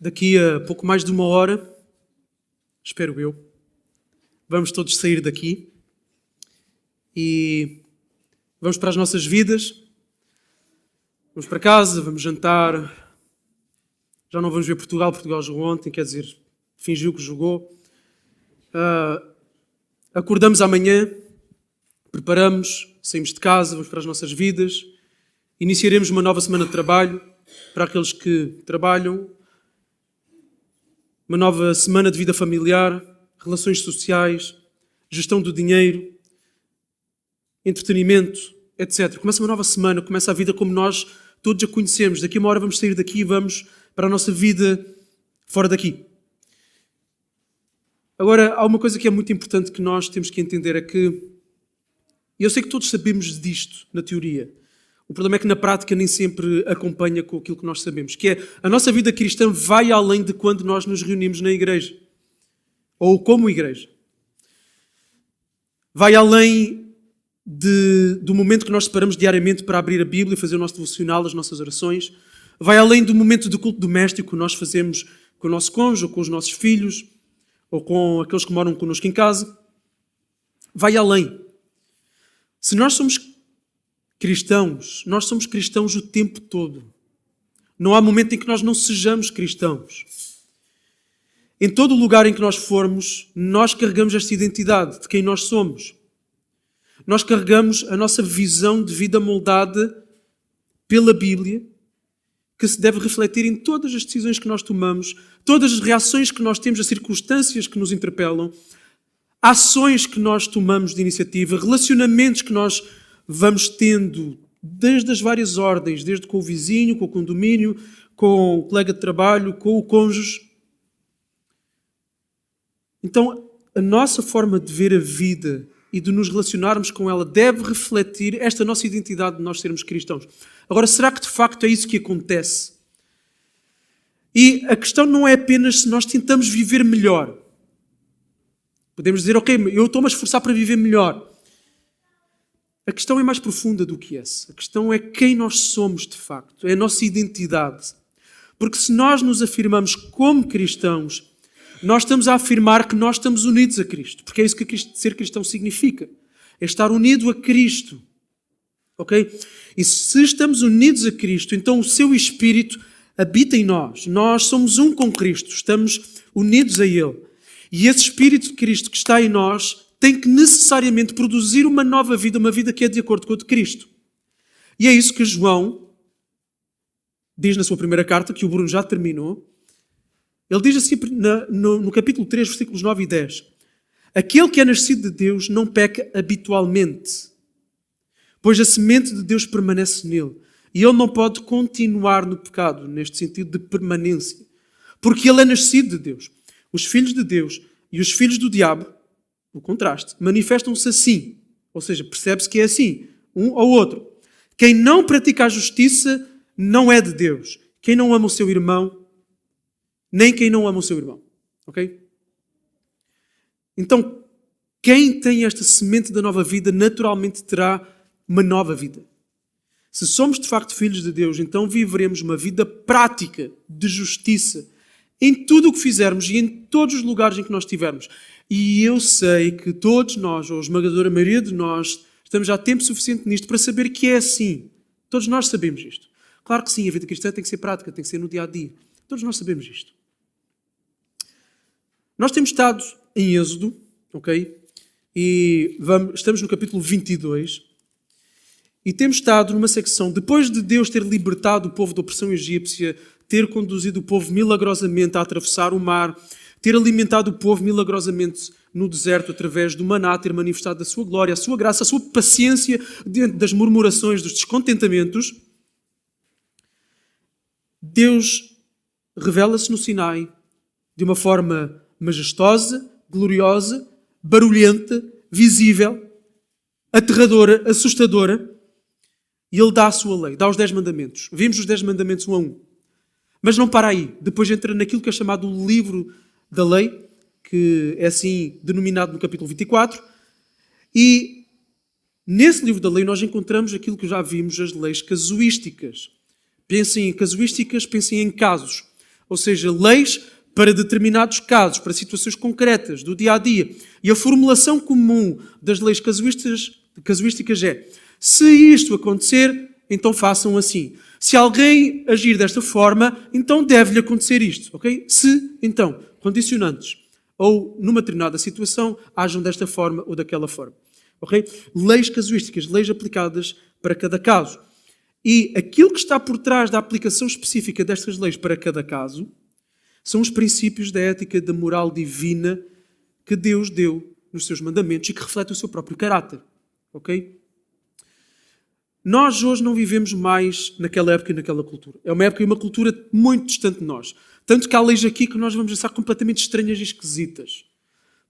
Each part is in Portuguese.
Daqui a pouco mais de uma hora, espero eu, vamos todos sair daqui e vamos para as nossas vidas, vamos para casa, vamos jantar, já não vamos ver Portugal, Portugal jogou ontem, quer dizer, fingiu que jogou. Acordamos amanhã, preparamos, saímos de casa, vamos para as nossas vidas, iniciaremos uma nova semana de trabalho para aqueles que trabalham, uma nova semana de vida familiar, relações sociais, gestão do dinheiro, entretenimento, etc. Começa uma nova semana, começa a vida como nós todos a conhecemos. Daqui a uma hora vamos sair daqui e vamos para a nossa vida fora daqui. Agora, há uma coisa que é muito importante que nós temos que entender, é que eu sei que todos sabemos disto na teoria. O problema é que na prática nem sempre acompanha com aquilo que nós sabemos, que é a nossa vida cristã vai além de quando nós nos reunimos na igreja, ou como igreja. Vai além do momento que nós separamos diariamente para abrir a Bíblia, fazer o nosso devocional, as nossas orações. Vai além do momento de culto doméstico que nós fazemos com o nosso cônjuge, ou com os nossos filhos, ou com aqueles que moram connosco em casa. Vai além. Se nós somos cristãos o tempo todo. Não há momento em que nós não sejamos cristãos. Em todo o lugar em que nós formos, nós carregamos esta identidade de quem nós somos. Nós carregamos a nossa visão de vida moldada pela Bíblia, que se deve refletir em todas as decisões que nós tomamos, todas as reações que nós temos a circunstâncias que nos interpelam, ações que nós tomamos de iniciativa, relacionamentos que nós vamos tendo desde as várias ordens, desde com o vizinho, com o condomínio, com o colega de trabalho, com o cônjuge. Então, a nossa forma de ver a vida e de nos relacionarmos com ela deve refletir esta nossa identidade de nós sermos cristãos. Agora, será que de facto é isso que acontece? E a questão não é apenas se nós tentamos viver melhor. Podemos dizer, ok, eu estou-me a esforçar para viver melhor. A questão é mais profunda do que essa. A questão é quem nós somos de facto, é a nossa identidade. Porque se nós nos afirmamos como cristãos, nós estamos a afirmar que nós estamos unidos a Cristo. Porque é isso que ser cristão significa. É estar unido a Cristo. Ok? E se estamos unidos a Cristo, então o seu Espírito habita em nós. Nós somos um com Cristo, estamos unidos a Ele. E esse Espírito de Cristo que está em nós tem que necessariamente produzir uma nova vida, uma vida que é de acordo com a de Cristo. E é isso que João diz na sua primeira carta, que o Bruno já terminou. Ele diz assim no capítulo 3, versículos 9 e 10. Aquele que é nascido de Deus não peca habitualmente, pois a semente de Deus permanece nele. E ele não pode continuar no pecado, neste sentido de permanência, porque ele é nascido de Deus. Os filhos de Deus e os filhos do diabo, o contraste, manifestam-se assim. Ou seja, percebe-se que é assim, um ou outro. Quem não pratica a justiça não é de Deus. Quem não ama o seu irmão, nem quem não ama o seu irmão. Ok? Então, quem tem esta semente da nova vida, naturalmente terá uma nova vida. Se somos de facto filhos de Deus, então viveremos uma vida prática de justiça em tudo o que fizermos e em todos os lugares em que nós estivermos. E eu sei que todos nós, ou a esmagadora maioria de nós, estamos já tempo suficiente nisto para saber que é assim. Todos nós sabemos isto. Claro que sim, a vida cristã tem que ser prática, tem que ser no dia a dia. Todos nós sabemos isto. Nós temos estado em Êxodo, ok? E estamos no capítulo 22. E temos estado numa secção, depois de Deus ter libertado o povo da opressão egípcia, ter conduzido o povo milagrosamente a atravessar o mar, ter alimentado o povo milagrosamente no deserto através do maná, ter manifestado a sua glória, a sua graça, a sua paciência diante das murmurações, dos descontentamentos, Deus revela-se no Sinai de uma forma majestosa, gloriosa, barulhenta, visível, aterradora, assustadora, e Ele dá a sua lei, dá os 10 mandamentos. Vimos os 10 mandamentos um a um. Mas não para aí. Depois entra naquilo que é chamado o livro da lei, que é assim denominado no capítulo 24. E nesse livro da lei nós encontramos aquilo que já vimos, as leis casuísticas. Pensem em casuísticas, pensem em casos. ou seja, leis para determinados casos, para situações concretas do dia a dia. E a formulação comum das leis casuísticas é: se isto acontecer, então façam assim. Se alguém agir desta forma, então deve-lhe acontecer isto, ok? Se, então, condicionantes, ou numa determinada situação, ajam desta forma ou daquela forma, ok? Leis casuísticas, leis aplicadas para cada caso. E aquilo que está por trás da aplicação específica destas leis para cada caso são os princípios da ética da moral divina que Deus deu nos seus mandamentos e que refletem o seu próprio caráter, ok? Nós hoje não vivemos mais naquela época e naquela cultura. É uma época e uma cultura muito distante de nós. Tanto que há leis aqui que nós vamos achar completamente estranhas e esquisitas.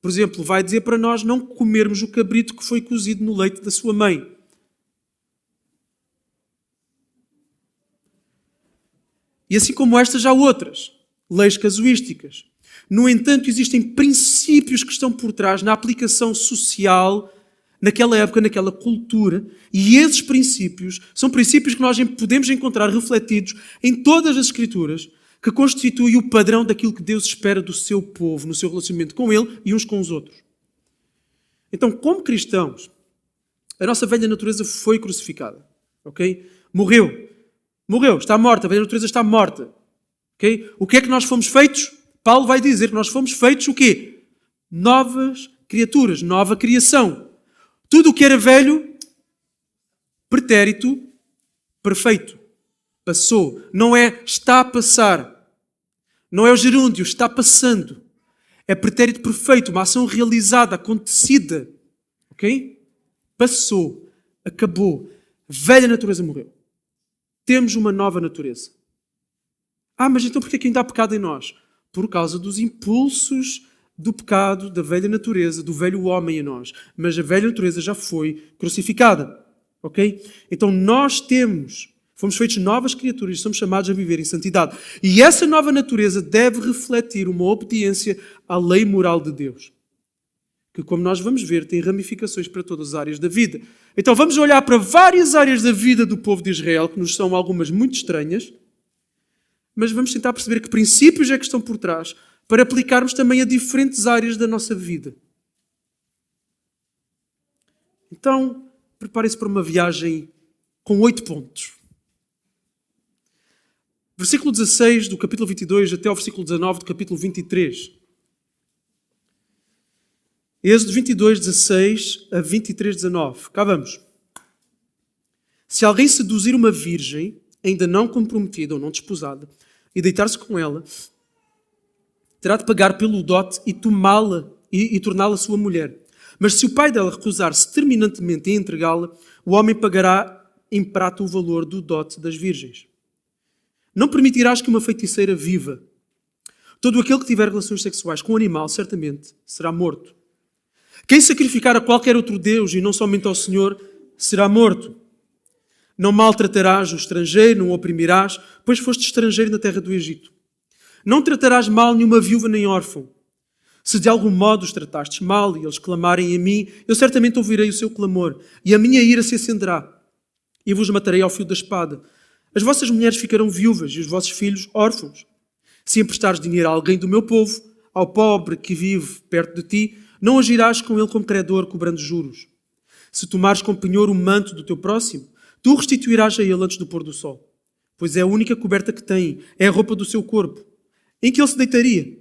Por exemplo, vai dizer para nós não comermos o cabrito que foi cozido no leite da sua mãe. E assim como estas, há outras leis casuísticas. No entanto, existem princípios que estão por trás na aplicação social naquela época, naquela cultura, e esses princípios são princípios que nós podemos encontrar refletidos em todas as Escrituras, que constituem o padrão daquilo que Deus espera do seu povo, no seu relacionamento com Ele e uns com os outros. Então, como cristãos, a nossa velha natureza foi crucificada, ok? Morreu, está morta, a velha natureza está morta, ok? O que é que nós fomos feitos? Paulo vai dizer que nós fomos feitos o quê? Novas criaturas, nova criação. Tudo o que era velho, pretérito, perfeito. Passou. Não é está a passar. Não é o gerúndio, está passando. É pretérito perfeito, uma ação realizada, acontecida. Ok? Passou. Acabou. A velha natureza morreu. Temos uma nova natureza. Mas então porquê que ainda há pecado em nós? Por causa dos impulsos do pecado, da velha natureza, do velho homem em nós. Mas a velha natureza já foi crucificada. Ok? Então nós fomos feitos novas criaturas e somos chamados a viver em santidade. E essa nova natureza deve refletir uma obediência à lei moral de Deus. Que, como nós vamos ver, tem ramificações para todas as áreas da vida. Então vamos olhar para várias áreas da vida do povo de Israel, que nos são algumas muito estranhas, mas vamos tentar perceber que princípios é que estão por trás para aplicarmos também a diferentes áreas da nossa vida. Então, prepare-se para uma viagem com 8 pontos. Versículo 16 do capítulo 22 até ao versículo 19 do capítulo 23. Êxodo 22, 16 a 23, 19. Cá vamos. Se alguém seduzir uma virgem, ainda não comprometida ou não desposada, e deitar-se com ela, terá de pagar pelo dote e tomá-la e torná-la sua mulher. Mas se o pai dela recusar-se terminantemente em entregá-la, o homem pagará em prata o valor do dote das virgens. Não permitirás que uma feiticeira viva. Todo aquele que tiver relações sexuais com um animal, certamente, será morto. Quem sacrificar a qualquer outro Deus e não somente ao Senhor, será morto. Não maltratarás o estrangeiro, não o oprimirás, pois foste estrangeiro na terra do Egito. Não tratarás mal nenhuma viúva nem órfão. Se de algum modo os tratastes mal e eles clamarem a mim, eu certamente ouvirei o seu clamor, e a minha ira se acenderá, e vos matarei ao fio da espada. As vossas mulheres ficarão viúvas e os vossos filhos órfãos. Se emprestares dinheiro a alguém do meu povo, ao pobre que vive perto de ti, não agirás com ele como credor, cobrando juros. Se tomares como penhor o manto do teu próximo, tu restituirás a ele antes do pôr do sol, pois é a única coberta que tem, é a roupa do seu corpo, em que ele se deitaria.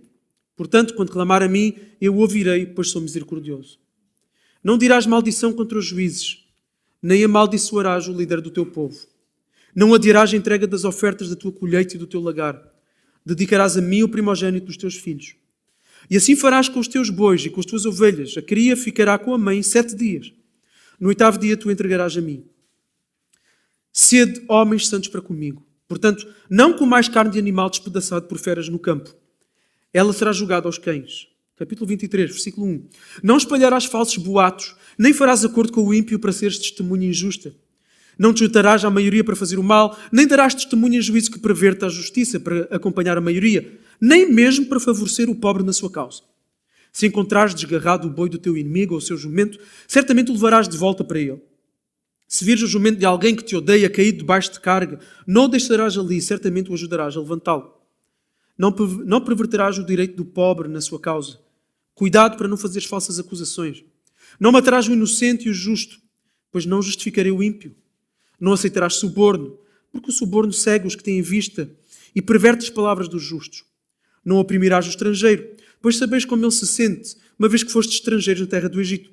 Portanto, quando clamar a mim, eu o ouvirei, pois sou misericordioso. Não dirás maldição contra os juízes, nem amaldiçoarás o líder do teu povo. Não adiarás a entrega das ofertas da tua colheita e do teu lagar. Dedicarás a mim o primogênito dos teus filhos. E assim farás com os teus bois e com as tuas ovelhas. A cria ficará com a mãe 7 dias. No 8º dia tu entregarás a mim. Sede homens santos para comigo. Portanto, não comais carne de animal despedaçado por feras no campo. Ela será julgada aos cães. Capítulo 23, versículo 1. Não espalharás falsos boatos, nem farás acordo com o ímpio para seres testemunha injusta. Não te juntarás à maioria para fazer o mal, nem darás testemunho em juízo que perverta a justiça para acompanhar a maioria, nem mesmo para favorecer o pobre na sua causa. Se encontrares desgarrado o boi do teu inimigo ou o seu jumento, certamente o levarás de volta para ele. Se vires o jumento de alguém que te odeia caído debaixo de carga, não o deixarás ali, certamente o ajudarás a levantá-lo. Não perverterás o direito do pobre na sua causa. Cuidado para não fazeres falsas acusações. Não matarás o inocente e o justo, pois não justificarei o ímpio. Não aceitarás suborno, porque o suborno segue os que têm vista e perverte as palavras dos justos. Não oprimirás o estrangeiro, pois sabeis como ele se sente, uma vez que foste estrangeiro na terra do Egito.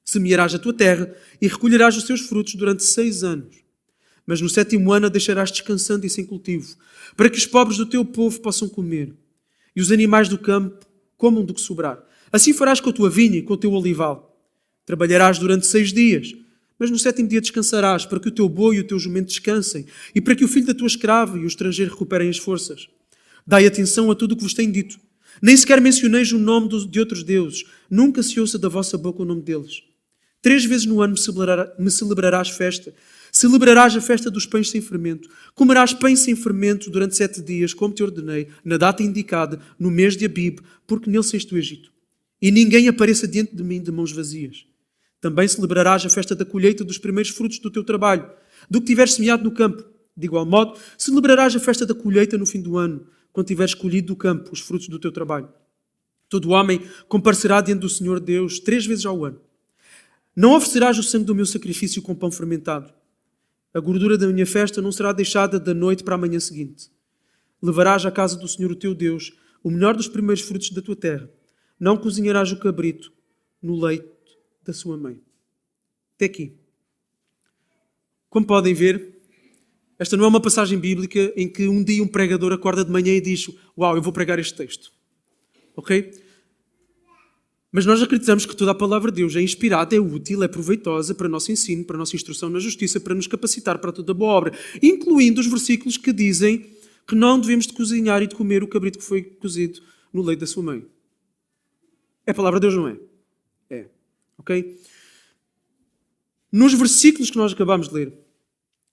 Semearás a tua terra e recolherás os seus frutos durante 6 anos. Mas no 7º ano a deixarás descansando e sem cultivo, para que os pobres do teu povo possam comer, e os animais do campo comam do que sobrar. Assim farás com a tua vinha e com o teu olival. Trabalharás durante 6 dias, mas no 7º dia descansarás, para que o teu boi e o teu jumento descansem, e para que o filho da tua escrava e o estrangeiro recuperem as forças. Dai atenção a tudo o que vos tenho dito. Nem sequer mencioneis o nome de outros deuses. Nunca se ouça da vossa boca o nome deles. 3 vezes no ano me celebrarás festa. Celebrarás a festa dos pães sem fermento. Comerás pães sem fermento durante 7 dias, como te ordenei, na data indicada, no mês de Abib, porque nele saíste do Egito. E ninguém apareça diante de mim de mãos vazias. Também celebrarás a festa da colheita dos primeiros frutos do teu trabalho, do que tiveres semeado no campo. De igual modo, celebrarás a festa da colheita no fim do ano, quando tiveres colhido do campo os frutos do teu trabalho. Todo homem comparecerá diante do Senhor Deus 3 vezes ao ano. Não oferecerás o sangue do meu sacrifício com pão fermentado. A gordura da minha festa não será deixada da noite para a manhã seguinte. Levarás à casa do Senhor o teu Deus o melhor dos primeiros frutos da tua terra. Não cozinharás o cabrito no leite da sua mãe. Até aqui. Como podem ver, esta não é uma passagem bíblica em que um dia um pregador acorda de manhã e diz: "Uau, eu vou pregar este texto." Ok? Mas nós acreditamos que toda a palavra de Deus é inspirada, é útil, é proveitosa para o nosso ensino, para a nossa instrução na justiça, para nos capacitar para toda boa obra, incluindo os versículos que dizem que não devemos de cozinhar e de comer o cabrito que foi cozido no leite da sua mãe. É a palavra de Deus, não é? É. Ok? Nos versículos que nós acabamos de ler,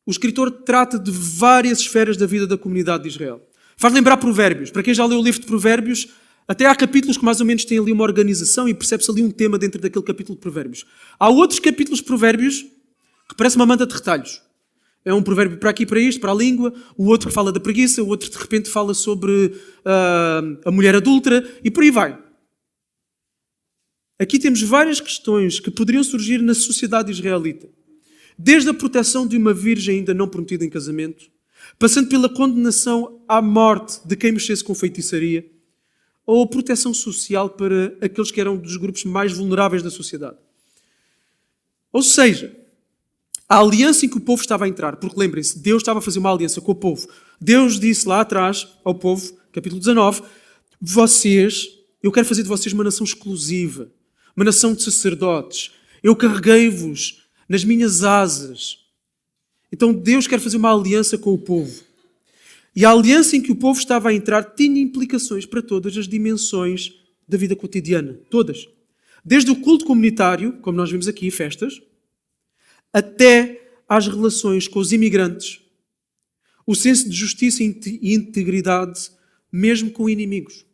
o escritor trata de várias esferas da vida da comunidade de Israel. Faz lembrar Provérbios. Para quem já leu o livro de Provérbios, até há capítulos que mais ou menos têm ali uma organização e percebe-se ali um tema dentro daquele capítulo de Provérbios. Há outros capítulos de Provérbios que parece uma manta de retalhos. É um provérbio para aqui, para isto, para a língua, o outro que fala da preguiça, o outro de repente fala sobre a mulher adúltera e por aí vai. Aqui temos várias questões que poderiam surgir na sociedade israelita. Desde a proteção de uma virgem ainda não prometida em casamento, passando pela condenação à morte de quem mexesse com feitiçaria, ou a proteção social para aqueles que eram dos grupos mais vulneráveis da sociedade. Ou seja, a aliança em que o povo estava a entrar, porque lembrem-se, Deus estava a fazer uma aliança com o povo. Deus disse lá atrás ao povo, capítulo 19, eu quero fazer de vocês uma nação exclusiva, uma nação de sacerdotes. Eu carreguei-vos nas minhas asas. Então Deus quer fazer uma aliança com o povo. E a aliança em que o povo estava a entrar tinha implicações para todas as dimensões da vida cotidiana. Todas. Desde o culto comunitário, como nós vimos aqui, festas, até às relações com os imigrantes, o senso de justiça e integridade, mesmo com inimigos.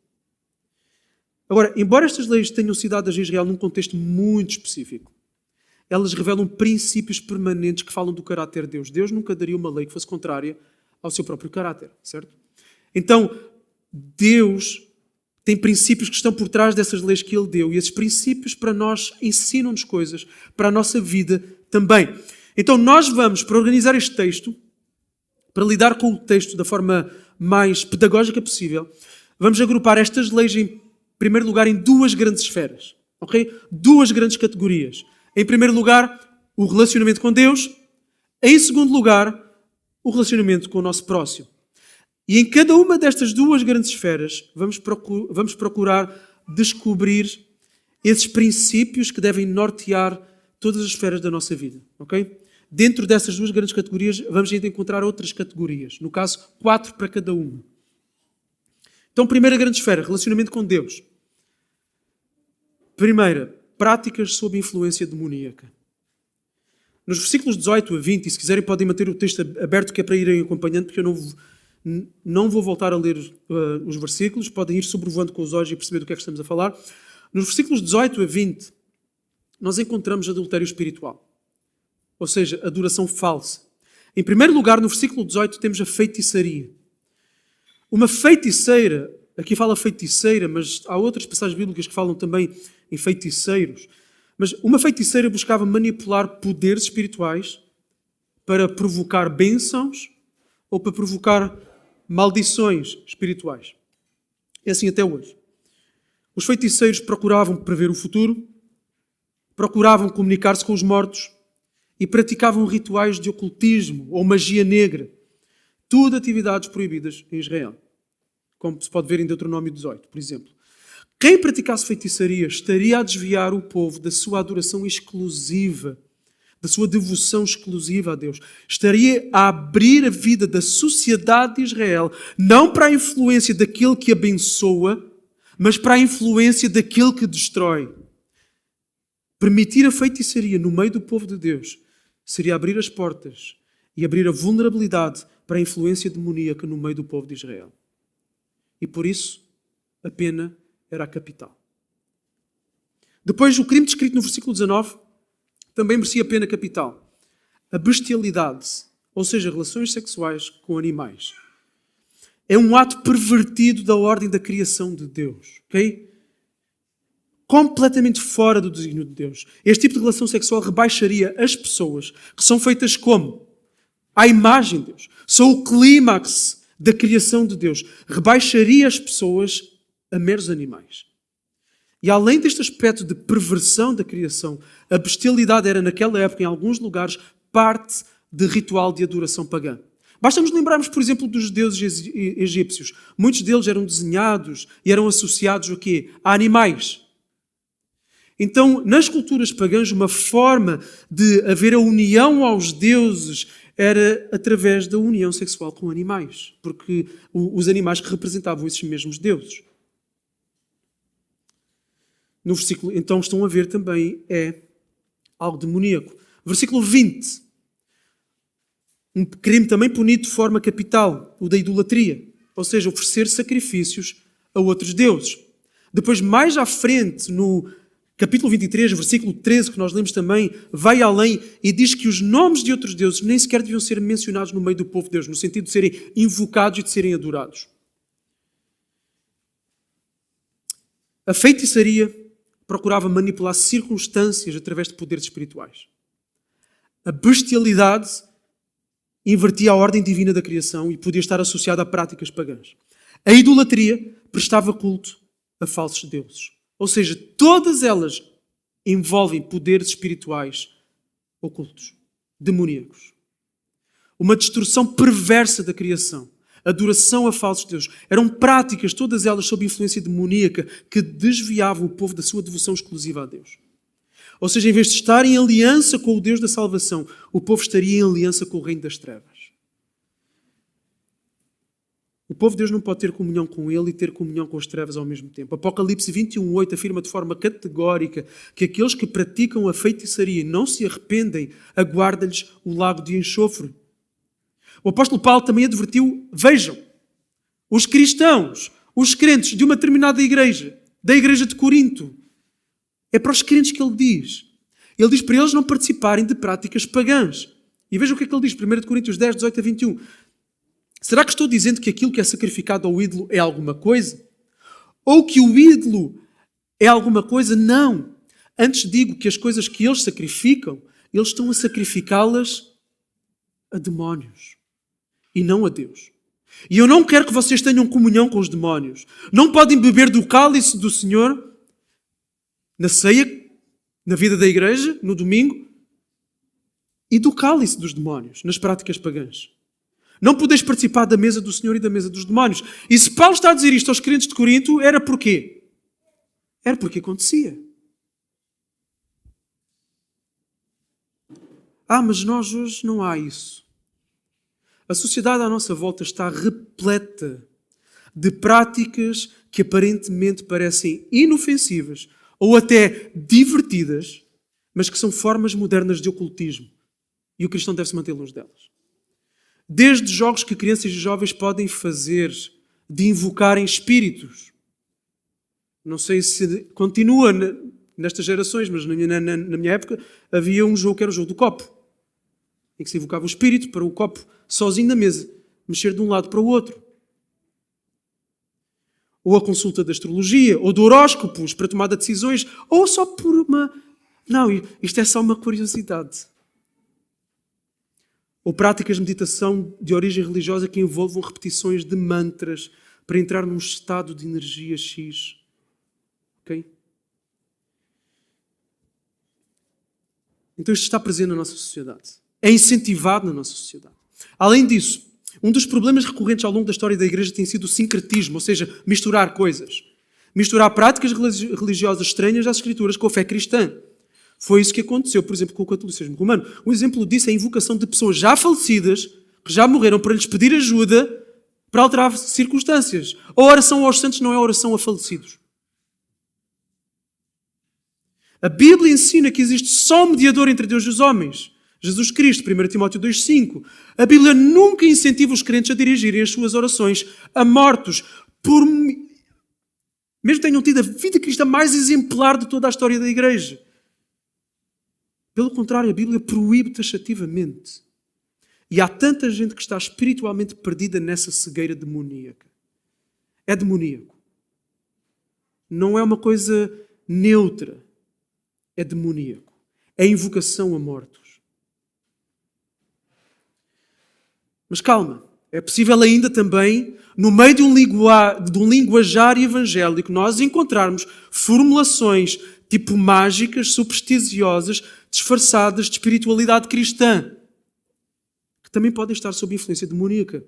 Agora, embora estas leis tenham sido dadas a Israel num contexto muito específico, elas revelam princípios permanentes que falam do caráter de Deus. Deus nunca daria uma lei que fosse contrária ao seu próprio caráter, certo? Então, Deus tem princípios que estão por trás dessas leis que Ele deu, e esses princípios para nós ensinam-nos coisas para a nossa vida também. Então, nós vamos, para organizar este texto, para lidar com o texto da forma mais pedagógica possível, vamos agrupar estas leis, em primeiro lugar, em 2 grandes esferas, ok? 2 grandes categorias. Em primeiro lugar, o relacionamento com Deus. Em segundo lugar, o relacionamento com o nosso próximo. E em cada uma destas 2 grandes esferas, vamos procurar descobrir esses princípios que devem nortear todas as esferas da nossa vida. Ok? Dentro dessas 2 grandes categorias, vamos ainda encontrar outras categorias. No caso, 4 para cada uma. Então, primeira grande esfera, relacionamento com Deus. Primeira, práticas sob influência demoníaca. Nos versículos 18 a 20, e se quiserem podem manter o texto aberto, que é para irem acompanhando, porque eu não vou voltar a ler os versículos, podem ir sobrevoando com os olhos e perceber do que é que estamos a falar. Nos versículos 18 a 20, nós encontramos adultério espiritual, ou seja, adoração falsa. Em primeiro lugar, no versículo 18, temos a feitiçaria. Uma feiticeira, aqui fala feiticeira, mas há outras passagens bíblicas que falam também em feiticeiros. Mas uma feiticeira buscava manipular poderes espirituais para provocar bênçãos ou para provocar maldições espirituais. É assim até hoje. Os feiticeiros procuravam prever o futuro, procuravam comunicar-se com os mortos e praticavam rituais de ocultismo ou magia negra. Tudo atividades proibidas em Israel. Como se pode ver em Deuteronômio 18, por exemplo. Quem praticasse feitiçaria estaria a desviar o povo da sua adoração exclusiva, da sua devoção exclusiva a Deus. Estaria a abrir a vida da sociedade de Israel, não para a influência daquele que abençoa, mas para a influência daquele que destrói. Permitir a feitiçaria no meio do povo de Deus seria abrir as portas e abrir a vulnerabilidade para a influência demoníaca no meio do povo de Israel. E por isso, a pena era a capital. Depois, o crime descrito no versículo 19 também merecia pena capital. A bestialidade, ou seja, relações sexuais com animais. É um ato pervertido da ordem da criação de Deus. Ok? Completamente fora do desígnio de Deus. Este tipo de relação sexual rebaixaria as pessoas que são feitas como? À imagem de Deus. São o clímax da criação de Deus. Rebaixaria as pessoas a meros animais. E além deste aspecto de perversão da criação, a bestialidade era naquela época, em alguns lugares, parte de ritual de adoração pagã. Basta nos lembrarmos, por exemplo, dos deuses egípcios. Muitos deles eram desenhados e eram associados ao quê? A animais. Então, nas culturas pagãs, uma forma de haver a união aos deuses era através da união sexual com animais, porque os animais que representavam esses mesmos deuses. No versículo, então estão a ver também, é algo demoníaco. Versículo 20. Um crime também punido de forma capital, o da idolatria. Ou seja, oferecer sacrifícios a outros deuses. Depois, mais à frente, no capítulo 23, versículo 13, que nós lemos também, vai além e diz que os nomes de outros deuses nem sequer deviam ser mencionados no meio do povo de Deus, no sentido de serem invocados e de serem adorados. A feitiçaria procurava manipular circunstâncias através de poderes espirituais. A bestialidade invertia a ordem divina da criação e podia estar associada a práticas pagãs. A idolatria prestava culto a falsos deuses. Ou seja, todas elas envolvem poderes espirituais ocultos, demoníacos. Uma distorção perversa da criação. Adoração a falsos deuses. Eram práticas, todas elas sob influência demoníaca, que desviavam o povo da sua devoção exclusiva a Deus. Ou seja, em vez de estar em aliança com o Deus da salvação, o povo estaria em aliança com o reino das trevas. O povo de Deus não pode ter comunhão com Ele e ter comunhão com as trevas ao mesmo tempo. Apocalipse 21:8 afirma de forma categórica que aqueles que praticam a feitiçaria e não se arrependem, aguarda-lhes o lago de enxofre. O apóstolo Paulo também advertiu, vejam, os cristãos, os crentes de uma determinada igreja, da igreja de Corinto, é para os crentes que ele diz. Ele diz para eles não participarem de práticas pagãs. E vejam o que é que ele diz, 1 Coríntios 10, 18 a 21. Será que estou dizendo que aquilo que é sacrificado ao ídolo é alguma coisa? Ou que o ídolo é alguma coisa? Não. Antes digo que as coisas que eles sacrificam, eles estão a sacrificá-las a demónios e não a Deus. E eu não quero que vocês tenham comunhão com os demónios. Não podem beber do cálice do Senhor na ceia, na vida da igreja, no domingo, e do cálice dos demónios, nas práticas pagãs. Não podeis participar da mesa do Senhor e da mesa dos demónios. E se Paulo está a dizer isto aos crentes de Corinto, era porquê? Era porque acontecia. Mas nós hoje não há isso. A sociedade à nossa volta está repleta de práticas que aparentemente parecem inofensivas ou até divertidas, mas que são formas modernas de ocultismo. E o cristão deve se manter longe delas. Desde jogos que crianças e jovens podem fazer de invocarem espíritos. Não sei se continua nestas gerações, mas na minha época havia um jogo que era o jogo do copo, em que se invocava o espírito para o copo sozinho na mesa, mexer de um lado para o outro. ou a consulta da astrologia, ou de horóscopos para tomar de decisões, ou só por uma... Não, isto é só uma curiosidade. Ou práticas de meditação de origem religiosa que envolvam repetições de mantras para entrar num estado de energia X. Ok? Então isto está presente na nossa sociedade. É incentivado na nossa sociedade. Além disso, um dos problemas recorrentes ao longo da história da Igreja tem sido o sincretismo, ou seja, misturar coisas. Misturar práticas religiosas estranhas às Escrituras com a fé cristã. Foi isso que aconteceu, por exemplo, com o catolicismo romano. Um exemplo disso é a invocação de pessoas já falecidas, que já morreram, para lhes pedir ajuda para alterar circunstâncias. A oração aos santos não é oração a falecidos. A Bíblia ensina que existe só um mediador entre Deus e os homens. Jesus Cristo, 1 Timóteo 2,5. A Bíblia nunca incentiva os crentes a dirigirem as suas orações a mortos, mesmo que tenham tido a vida cristã mais exemplar de toda a história da Igreja. Pelo contrário, a Bíblia proíbe taxativamente. E há tanta gente que está espiritualmente perdida nessa cegueira demoníaca. É demoníaco. Não é uma coisa neutra. É demoníaco. É invocação a mortos. Mas calma, é possível ainda também, no meio de um linguajar evangélico, nós encontrarmos formulações tipo mágicas, supersticiosas, disfarçadas de espiritualidade cristã, que também podem estar sob influência demoníaca.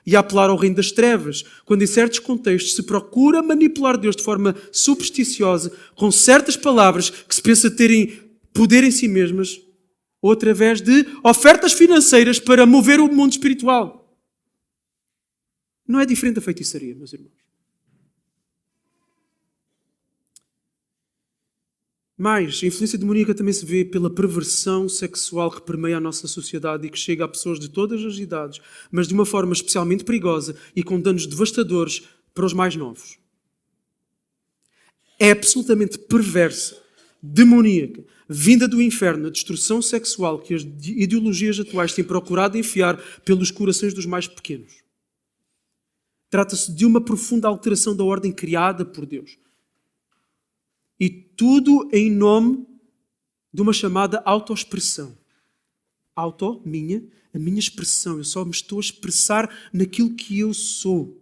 E a apelar ao reino das trevas, quando em certos contextos se procura manipular Deus de forma supersticiosa, com certas palavras que se pensa terem poder em si mesmas, ou através de ofertas financeiras para mover o mundo espiritual. Não é diferente da feitiçaria, meus irmãos. Mas a influência demoníaca também se vê pela perversão sexual que permeia a nossa sociedade e que chega a pessoas de todas as idades, mas de uma forma especialmente perigosa e com danos devastadores para os mais novos. É absolutamente perversa, demoníaca, vinda do inferno, a destruição sexual que as ideologias atuais têm procurado enfiar pelos corações dos mais pequenos. Trata-se de uma profunda alteração da ordem criada por Deus. E tudo em nome de uma chamada autoexpressão. A minha expressão. Eu só me estou a expressar naquilo que eu sou.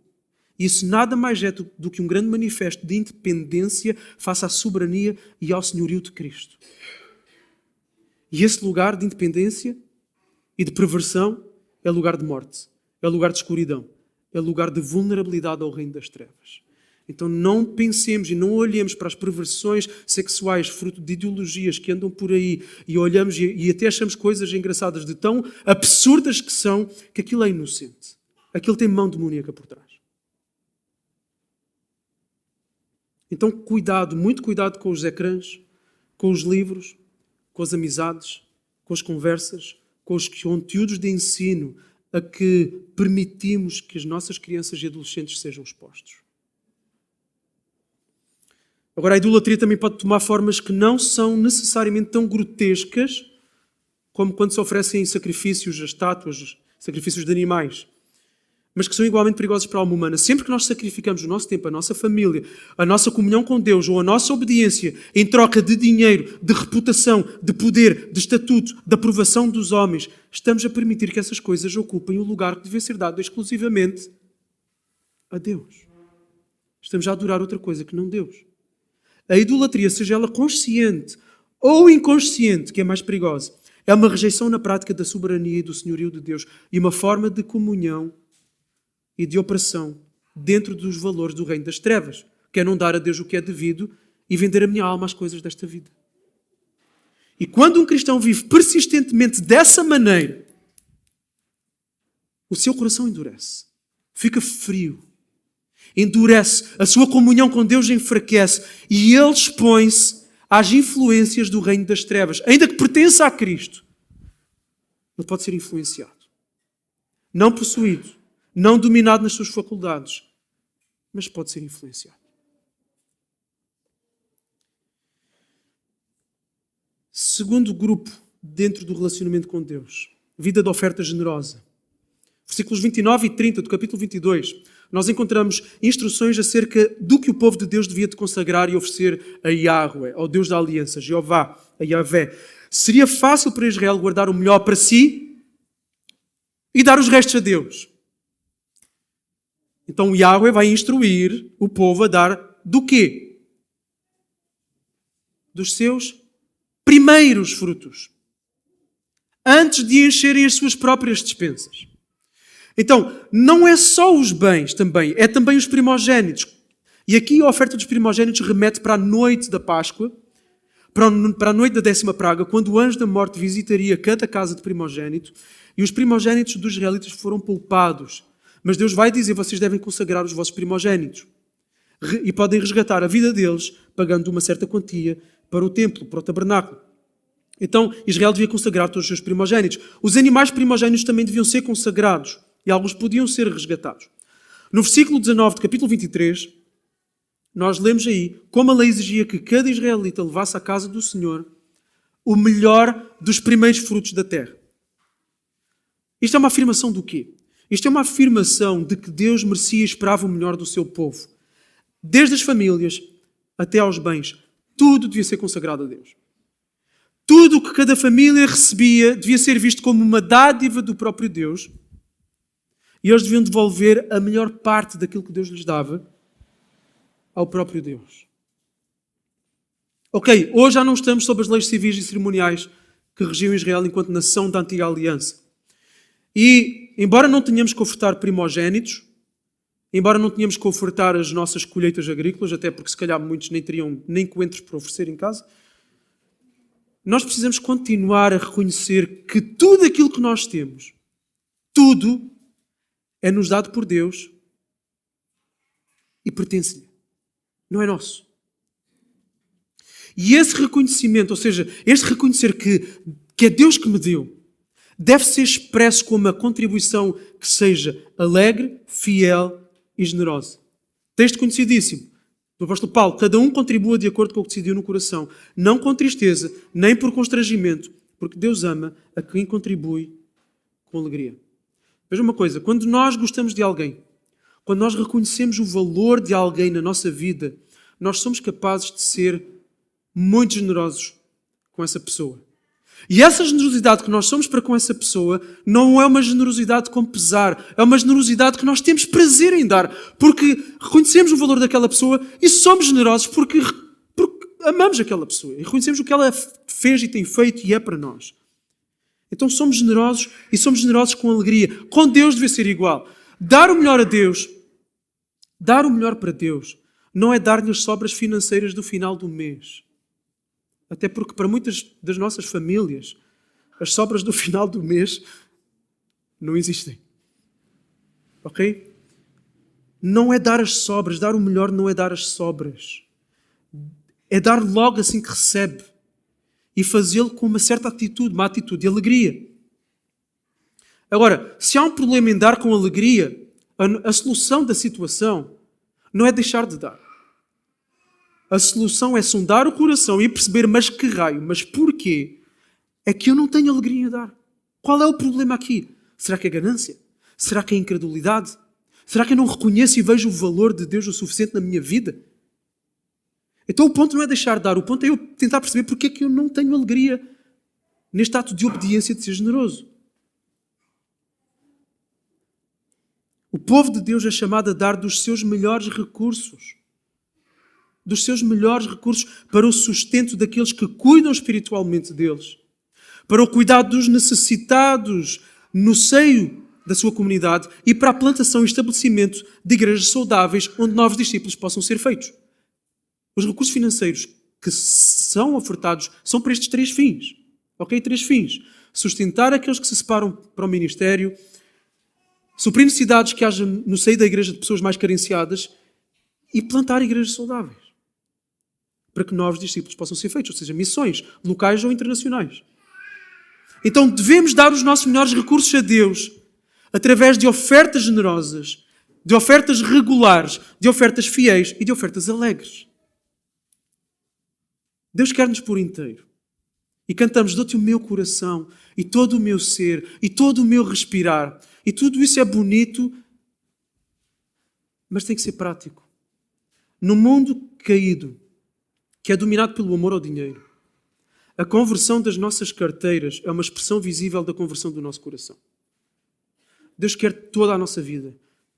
Isso nada mais é do que um grande manifesto de independência face à soberania e ao senhorio de Cristo. E esse lugar de independência e de perversão é lugar de morte, é lugar de escuridão, é lugar de vulnerabilidade ao reino das trevas. Então não pensemos e não olhemos para as perversões sexuais fruto de ideologias que andam por aí e olhamos e até achamos coisas engraçadas de tão absurdas que são, que aquilo é inocente. Aquilo tem mão demoníaca por trás. Então cuidado, muito cuidado com os ecrãs, com os livros, com as amizades, com as conversas, com os conteúdos de ensino a que permitimos que as nossas crianças e adolescentes sejam expostos. Agora, a idolatria também pode tomar formas que não são necessariamente tão grotescas como quando se oferecem sacrifícios a estátuas, sacrifícios de animais, mas que são igualmente perigosos para a alma humana. Sempre que nós sacrificamos o nosso tempo, a nossa família, a nossa comunhão com Deus ou a nossa obediência em troca de dinheiro, de reputação, de poder, de estatuto, de aprovação dos homens, estamos a permitir que essas coisas ocupem o lugar que deve ser dado exclusivamente a Deus. Estamos a adorar outra coisa que não Deus. A idolatria, seja ela consciente ou inconsciente, que é mais perigosa, é uma rejeição na prática da soberania e do senhorio de Deus e uma forma de comunhão e de operação dentro dos valores do reino das trevas, que é não dar a Deus o que é devido e vender a minha alma às coisas desta vida. E quando um cristão vive persistentemente dessa maneira, o seu coração endurece, fica frio, endurece, a sua comunhão com Deus enfraquece e ele expõe-se às influências do reino das trevas. Ainda que pertença a Cristo, ele pode ser influenciado. Não possuído, não dominado nas suas faculdades, mas pode ser influenciado. Segundo grupo dentro do relacionamento com Deus, vida de oferta generosa. Versículos 29 e 30 do capítulo 22. nós encontramos instruções acerca do que o povo de Deus devia de consagrar e oferecer a Yahweh, ao Deus da aliança, Jeová, a Yahvé. Seria fácil para Israel guardar o melhor para si e dar os restos a Deus. Então Yahweh vai instruir o povo a dar do quê? Dos seus primeiros frutos. Antes de encherem as suas próprias despensas. Então, não é só os bens também, é também os primogénitos. E aqui a oferta dos primogénitos remete para a noite da Páscoa, para a noite da 10ª praga, quando o anjo da morte visitaria cada casa de primogénito, e os primogénitos dos israelitas foram poupados. Mas Deus vai dizer, vocês devem consagrar os vossos primogénitos. E podem resgatar a vida deles, pagando uma certa quantia para o templo, para o tabernáculo. Então, Israel devia consagrar todos os seus primogénitos. Os animais primogénitos também deviam ser consagrados. E alguns podiam ser resgatados. No versículo 19 do capítulo 23, nós lemos aí como a lei exigia que cada israelita levasse à casa do Senhor o melhor dos primeiros frutos da terra. Isto é uma afirmação do quê? Isto é uma afirmação de que Deus merecia e esperava o melhor do seu povo. Desde as famílias até aos bens. Tudo devia ser consagrado a Deus. Tudo o que cada família recebia devia ser visto como uma dádiva do próprio Deus. E eles deviam devolver a melhor parte daquilo que Deus lhes dava ao próprio Deus. Ok, hoje já não estamos sob as leis civis e cerimoniais que regiam Israel enquanto nação da antiga aliança. E, embora não tenhamos que ofertar primogénitos, embora não tenhamos que ofertar as nossas colheitas agrícolas, até porque se calhar muitos nem teriam nem coentros para oferecer em casa, nós precisamos continuar a reconhecer que tudo aquilo que nós temos, tudo, é nos dado por Deus e pertence-lhe. Não é nosso. E esse reconhecimento, ou seja, este reconhecer que é Deus que me deu, deve ser expresso como uma contribuição que seja alegre, fiel e generosa. Texto conhecidíssimo do apóstolo Paulo. Cada um contribua de acordo com o que decidiu no coração, não com tristeza, nem por constrangimento, porque Deus ama a quem contribui com alegria. Veja uma coisa, quando nós gostamos de alguém, quando nós reconhecemos o valor de alguém na nossa vida, nós somos capazes de ser muito generosos com essa pessoa. E essa generosidade que nós somos para com essa pessoa não é uma generosidade com pesar, é uma generosidade que nós temos prazer em dar, porque reconhecemos o valor daquela pessoa e somos generosos porque amamos aquela pessoa e reconhecemos o que ela fez e tem feito e é para nós. Então somos generosos e somos generosos com alegria. Com Deus deve ser igual. Dar o melhor a Deus, dar o melhor para Deus, não é dar-lhe as sobras financeiras do final do mês. Até porque para muitas das nossas famílias, as sobras do final do mês não existem. Ok? Não é dar as sobras, dar o melhor não é dar as sobras. É dar logo assim que recebe. E fazê-lo com uma certa atitude, uma atitude de alegria. Agora, se há um problema em dar com alegria, a solução da situação não é deixar de dar. A solução é sondar o coração e perceber, mas que raio, mas porquê é que eu não tenho alegria em dar? Qual é o problema aqui? Será que é ganância? Será que é incredulidade? Será que eu não reconheço e vejo o valor de Deus o suficiente na minha vida? Então o ponto não é deixar de dar, o ponto é eu tentar perceber porque é que eu não tenho alegria neste ato de obediência de ser generoso. O povo de Deus é chamado a dar dos seus melhores recursos. Dos seus melhores recursos para o sustento daqueles que cuidam espiritualmente deles. Para o cuidado dos necessitados no seio da sua comunidade e para a plantação e estabelecimento de igrejas saudáveis onde novos discípulos possam ser feitos. Os recursos financeiros que são ofertados são para estes 3 fins. Ok? 3 fins. Sustentar aqueles que se separam para o ministério, suprir necessidades que haja no seio da igreja de pessoas mais carenciadas e plantar igrejas saudáveis. Para que novos discípulos possam ser feitos, ou seja, missões locais ou internacionais. Então devemos dar os nossos melhores recursos a Deus através de ofertas generosas, de ofertas regulares, de ofertas fiéis e de ofertas alegres. Deus quer-nos por inteiro. E cantamos, dou-te o meu coração, e todo o meu ser, e todo o meu respirar. E tudo isso é bonito, mas tem que ser prático. No mundo caído, que é dominado pelo amor ao dinheiro, a conversão das nossas carteiras é uma expressão visível da conversão do nosso coração. Deus quer toda a nossa vida,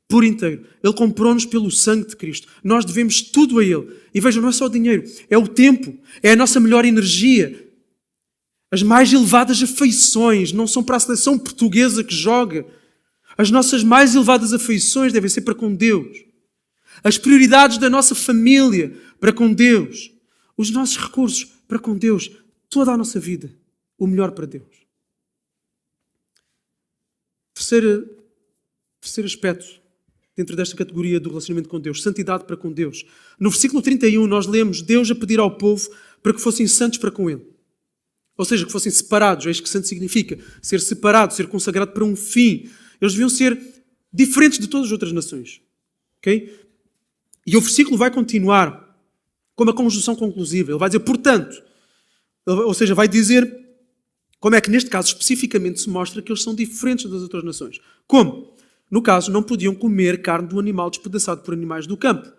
por inteiro. Ele comprou-nos pelo sangue de Cristo. Nós devemos tudo a Ele. E vejam, não é só o dinheiro, é o tempo, é a nossa melhor energia. As mais elevadas afeições não são para a seleção portuguesa que joga. As nossas mais elevadas afeições devem ser para com Deus. As prioridades da nossa família para com Deus. Os nossos recursos para com Deus. Toda a nossa vida. O melhor para Deus. Terceiro aspecto dentro desta categoria do relacionamento com Deus. Santidade para com Deus. No versículo 31 nós lemos Deus a pedir ao povo para que fossem santos para com Ele. Ou seja, que fossem separados. É isto que santo significa. Ser separado, ser consagrado para um fim. Eles deviam ser diferentes de todas as outras nações. Ok? E o versículo vai continuar com uma conjunção conclusiva. Ele vai dizer, portanto. Ou seja, vai dizer como é que neste caso especificamente se mostra que eles são diferentes das outras nações. Como? No caso, não podiam comer carne de um animal despedaçado por animais do campo.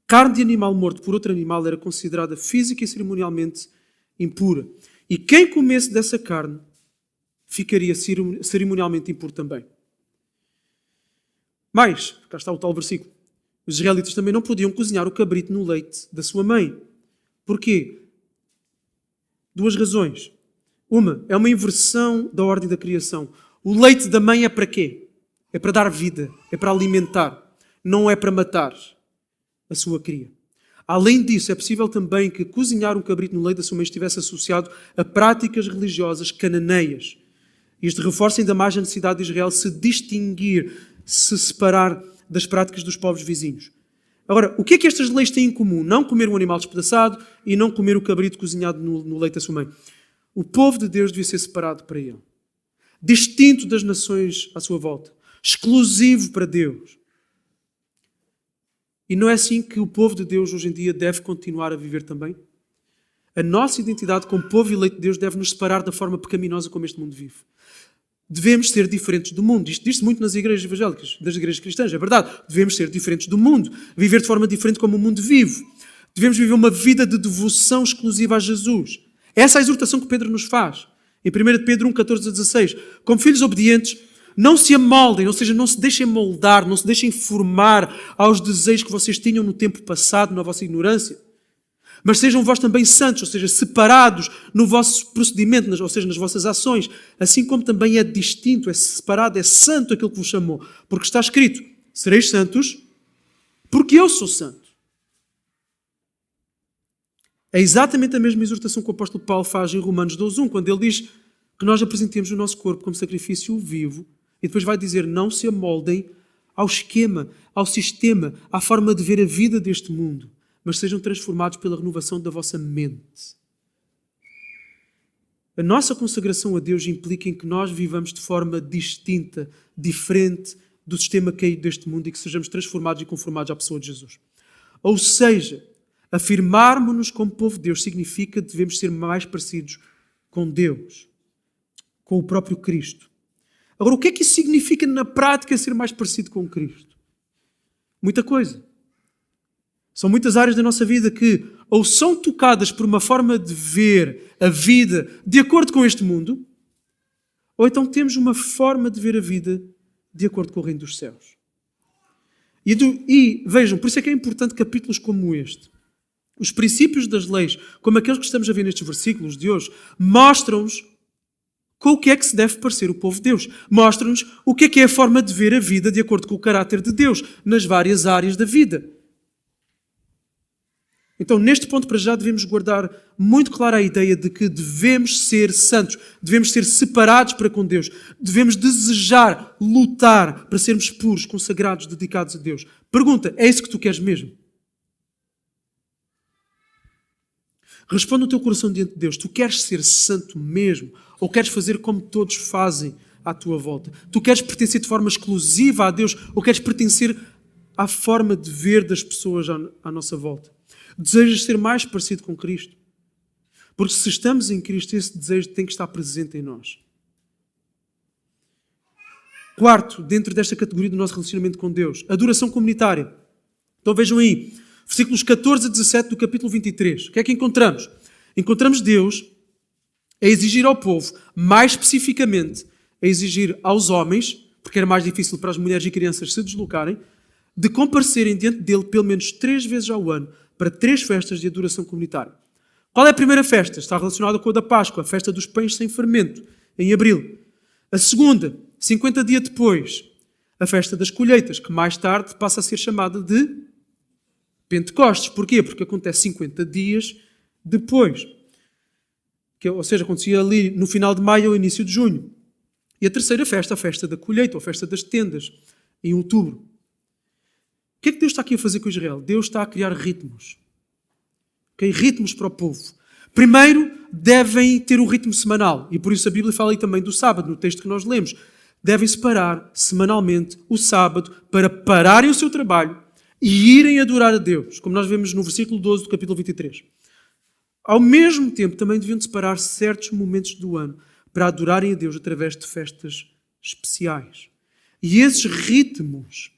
Carne de animal morto por outro animal era considerada física e cerimonialmente impura. E quem comesse dessa carne ficaria cerimonialmente impuro também. Mas, cá está o tal versículo, os israelitas também não podiam cozinhar o cabrito no leite da sua mãe. Porquê? Duas razões. Uma, é uma inversão da ordem da criação. O leite da mãe é para quê? É para dar vida, é para alimentar, não é para matar a sua cria. Além disso, é possível também que cozinhar um cabrito no leite da sua mãe estivesse associado a práticas religiosas cananeias. Isto reforça ainda mais a necessidade de Israel se distinguir, se separar das práticas dos povos vizinhos. Agora, o que é que estas leis têm em comum? Não comer um animal despedaçado e não comer o cabrito cozinhado no leite da sua mãe. O povo de Deus devia ser separado para Ele. Distinto das nações à sua volta. Exclusivo para Deus. E não é assim que o povo de Deus hoje em dia deve continuar a viver também? A nossa identidade como povo eleito de Deus deve nos separar da forma pecaminosa como este mundo vive. Devemos ser diferentes do mundo. Isto diz-se muito nas igrejas evangélicas, das igrejas cristãs, é verdade. Devemos ser diferentes do mundo, viver de forma diferente como o mundo vive. Devemos viver uma vida de devoção exclusiva a Jesus. Essa é a exortação que Pedro nos faz. Em 1 Pedro 1, 14 a 16. Como filhos obedientes, não se amoldem, ou seja, não se deixem moldar, não se deixem formar aos desejos que vocês tinham no tempo passado, na vossa ignorância. Mas sejam vós também santos, ou seja, separados no vosso procedimento, ou seja, nas vossas ações, assim como também é distinto, é separado, é santo aquilo que vos chamou. Porque está escrito, sereis santos, porque eu sou santo. É exatamente a mesma exortação que o apóstolo Paulo faz em Romanos 12:1, quando ele diz que nós apresentemos o nosso corpo como sacrifício vivo, e depois vai dizer, não se amoldem ao esquema, ao sistema, à forma de ver a vida deste mundo, mas sejam transformados pela renovação da vossa mente. A nossa consagração a Deus implica em que nós vivamos de forma distinta, diferente do sistema caído deste mundo e que sejamos transformados e conformados à pessoa de Jesus. Ou seja, afirmarmos-nos como povo de Deus significa que devemos ser mais parecidos com Deus, com o próprio Cristo. Agora, o que é que isso significa na prática ser mais parecido com Cristo? Muita coisa. São muitas áreas da nossa vida que ou são tocadas por uma forma de ver a vida de acordo com este mundo, ou então temos uma forma de ver a vida de acordo com o reino dos céus. E vejam, por isso é que é importante capítulos como este. Os princípios das leis, como aqueles que estamos a ver nestes versículos de hoje, mostram-nos com o que é que se deve parecer o povo de Deus. Mostram-nos o que é a forma de ver a vida de acordo com o caráter de Deus, nas várias áreas da vida. Então, neste ponto para já, devemos guardar muito clara a ideia de que devemos ser santos, devemos ser separados para com Deus, devemos desejar, lutar para sermos puros, consagrados, dedicados a Deus. Pergunta, é isso que tu queres mesmo? Responde o teu coração diante de Deus. Tu queres ser santo mesmo? Ou queres fazer como todos fazem à tua volta? Tu queres pertencer de forma exclusiva a Deus? Ou queres pertencer à forma de ver das pessoas à nossa volta? Desejas ser mais parecido com Cristo? Porque se estamos em Cristo, esse desejo tem que estar presente em nós. Quarto, dentro desta categoria do nosso relacionamento com Deus, adoração comunitária. Então vejam aí, versículos 14 a 17 do capítulo 23. O que é que encontramos? Encontramos Deus a exigir ao povo, mais especificamente, a exigir aos homens, porque era mais difícil para as mulheres e crianças se deslocarem, de comparecerem diante dele pelo menos 3 vezes ao ano para 3 festas de adoração comunitária. Qual é a primeira festa? Está relacionada com a da Páscoa, a festa dos pães sem fermento, em abril. A segunda, 50 dias depois, a festa das colheitas, que mais tarde passa a ser chamada de Pentecostes. Porquê? Porque acontece 50 dias depois. Ou seja, acontecia ali no final de maio ou início de junho. E a terceira festa, a festa da colheita, ou a festa das tendas, em outubro. O que é que Deus está aqui a fazer com Israel? Deus está a criar ritmos. Okay? Ritmos para o povo. Primeiro, devem ter um ritmo semanal. E por isso a Bíblia fala aí também do sábado, no texto que nós lemos. Devem separar semanalmente o sábado para pararem o seu trabalho e irem adorar a Deus, como nós vemos no versículo 12 do capítulo 23. Ao mesmo tempo, também deviam separar certos momentos do ano para adorarem a Deus através de festas especiais. E esses ritmos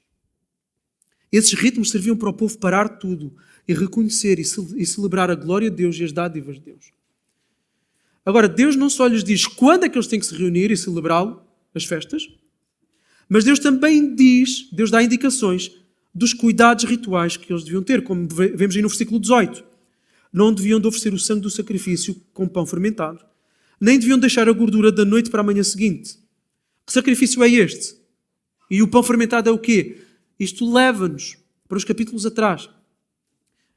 serviam para o povo parar tudo e reconhecer e celebrar a glória de Deus e as dádivas de Deus. Agora, Deus não só lhes diz quando é que eles têm que se reunir e celebrá-lo, as festas, mas Deus também diz, Deus dá indicações dos cuidados rituais que eles deviam ter, como vemos aí no versículo 18. Não deviam de oferecer o sangue do sacrifício com pão fermentado, nem deviam deixar a gordura da noite para a manhã seguinte. Que sacrifício é este? E o pão fermentado é o quê? Isto leva-nos para os capítulos atrás.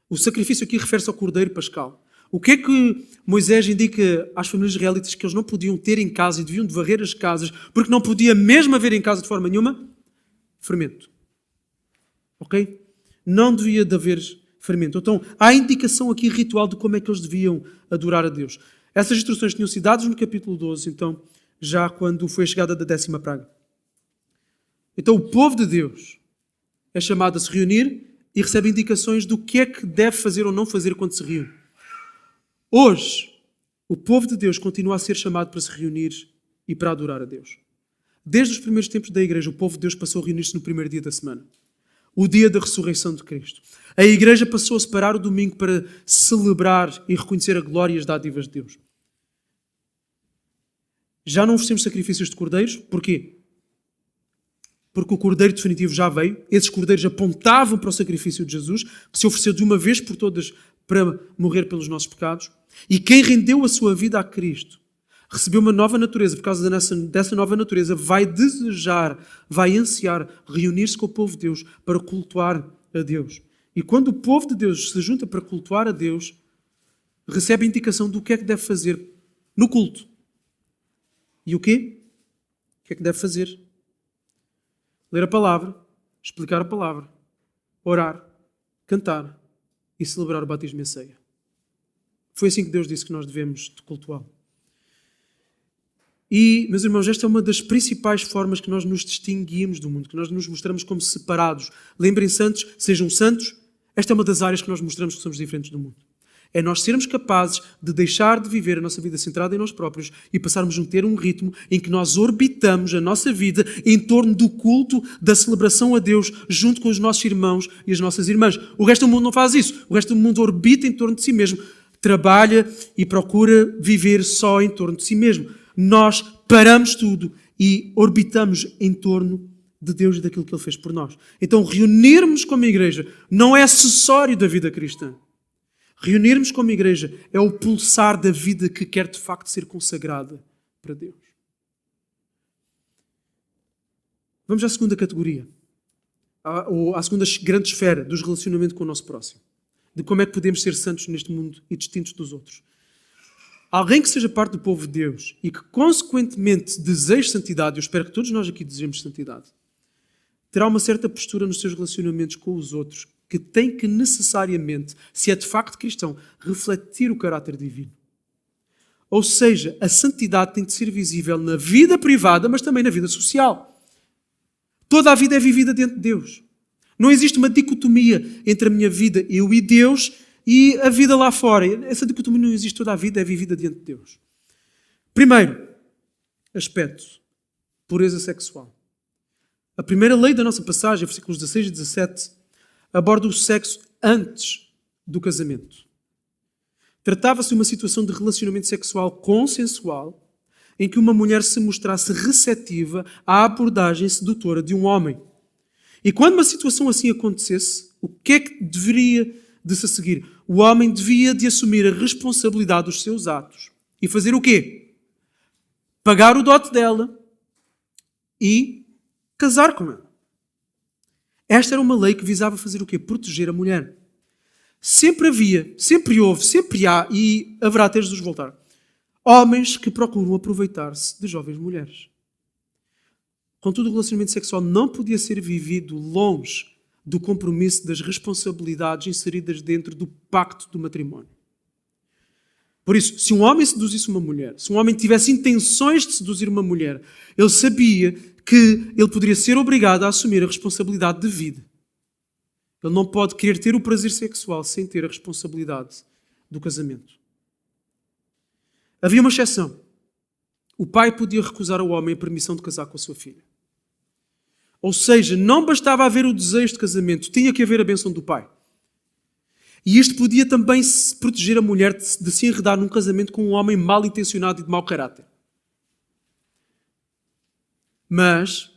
O sacrifício aqui refere-se ao cordeiro pascal. O que é que Moisés indica às famílias israelitas que eles não podiam ter em casa e deviam de varrer as casas, porque não podia mesmo haver em casa de forma nenhuma? Fermento. Ok? Não devia de haver fermento. Então, há indicação aqui ritual de como é que eles deviam adorar a Deus. Essas instruções tinham sido dadas no capítulo 12, então, já quando foi a chegada da 10ª praga. Então, o povo de Deus é chamado a se reunir e recebe indicações do que é que deve fazer ou não fazer quando se reúne. Hoje, o povo de Deus continua a ser chamado para se reunir e para adorar a Deus. Desde os primeiros tempos da igreja, o povo de Deus passou a reunir-se no primeiro dia da semana. O dia da ressurreição de Cristo. A igreja passou a separar o domingo para celebrar e reconhecer a glória e as dádivas de Deus. Já não oferecemos sacrifícios de cordeiros. Porquê? Porque o cordeiro definitivo já veio. Esses cordeiros apontavam para o sacrifício de Jesus, que se ofereceu de uma vez por todas para morrer pelos nossos pecados. E quem rendeu a sua vida a Cristo recebeu uma nova natureza. Por causa dessa nova natureza, vai desejar, vai ansiar reunir-se com o povo de Deus para cultuar a Deus. E quando o povo de Deus se junta para cultuar a Deus, recebe a indicação do que é que deve fazer no culto. E o quê? O que é que deve fazer? Ler a palavra, explicar a palavra, orar, cantar e celebrar o batismo e a ceia. Foi assim que Deus disse que nós devemos cultuá-lo. E, meus irmãos, esta é uma das principais formas que nós nos distinguimos do mundo, que nós nos mostramos como separados. Lembrem-se antes, sejam santos, esta é uma das áreas que nós mostramos que somos diferentes do mundo. É nós sermos capazes de deixar de viver a nossa vida centrada em nós próprios e passarmos a ter um ritmo em que nós orbitamos a nossa vida em torno do culto, da celebração a Deus, junto com os nossos irmãos e as nossas irmãs. O resto do mundo não faz isso. O resto do mundo orbita em torno de si mesmo. Trabalha e procura viver só em torno de si mesmo. Nós paramos tudo e orbitamos em torno de Deus e daquilo que Ele fez por nós. Então, reunirmos como igreja não é acessório da vida cristã. Reunirmos como igreja é o pulsar da vida que quer de facto ser consagrada para Deus. Vamos à segunda categoria, à segunda grande esfera dos relacionamentos com o nosso próximo. De como é que podemos ser santos neste mundo e distintos dos outros. Alguém que seja parte do povo de Deus e que consequentemente deseje santidade, eu espero que todos nós aqui desejemos santidade, terá uma certa postura nos seus relacionamentos com os outros que tem que necessariamente, se é de facto cristão, refletir o caráter divino. Ou seja, a santidade tem de ser visível na vida privada, mas também na vida social. Toda a vida é vivida dentro de Deus. Não existe uma dicotomia entre a minha vida, eu e Deus, e a vida lá fora. Essa dicotomia não existe, toda a vida é vivida dentro de Deus. Primeiro aspecto, pureza sexual. A primeira lei da nossa passagem, versículos 16 e 17, aborda o sexo antes do casamento. Tratava-se de uma situação de relacionamento sexual consensual em que uma mulher se mostrasse receptiva à abordagem sedutora de um homem. E quando uma situação assim acontecesse, o que é que deveria de se seguir? O homem devia de assumir a responsabilidade dos seus atos. E fazer o quê? Pagar o dote dela e casar com ela. Esta era uma lei que visava fazer o quê? Proteger a mulher. Sempre havia, sempre houve, sempre há e haverá até Jesus voltar homens que procuram aproveitar-se de jovens mulheres. Contudo, o relacionamento sexual não podia ser vivido longe do compromisso das responsabilidades inseridas dentro do pacto do matrimónio. Por isso, se um homem seduzisse uma mulher, se um homem tivesse intenções de seduzir uma mulher, ele sabia que ele poderia ser obrigado a assumir a responsabilidade de vida. Ele não pode querer ter o prazer sexual sem ter a responsabilidade do casamento. Havia uma exceção. O pai podia recusar ao homem a permissão de casar com a sua filha. Ou seja, não bastava haver o desejo de casamento, tinha que haver a bênção do pai. E isto podia também proteger a mulher de se enredar num casamento com um homem mal intencionado e de mau caráter. Mas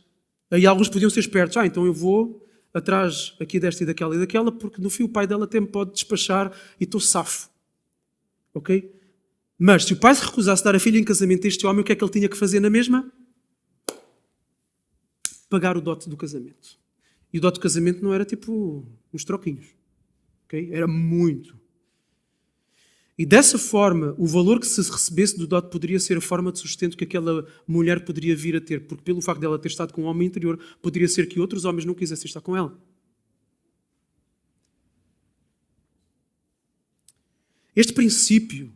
aí alguns podiam ser espertos. Então eu vou atrás aqui desta e daquela, porque no fim o pai dela até me pode despachar e estou safo. Ok? Mas se o pai se recusasse a dar a filha em casamento a este homem, o que é que ele tinha que fazer na mesma? Pagar o dote do casamento. E o dote do casamento não era tipo uns troquinhos. Okay? Era muito. E dessa forma, o valor que se recebesse do dote poderia ser a forma de sustento que aquela mulher poderia vir a ter. Porque pelo facto dela ter estado com um homem interior, poderia ser que outros homens não quisessem estar com ela. Este princípio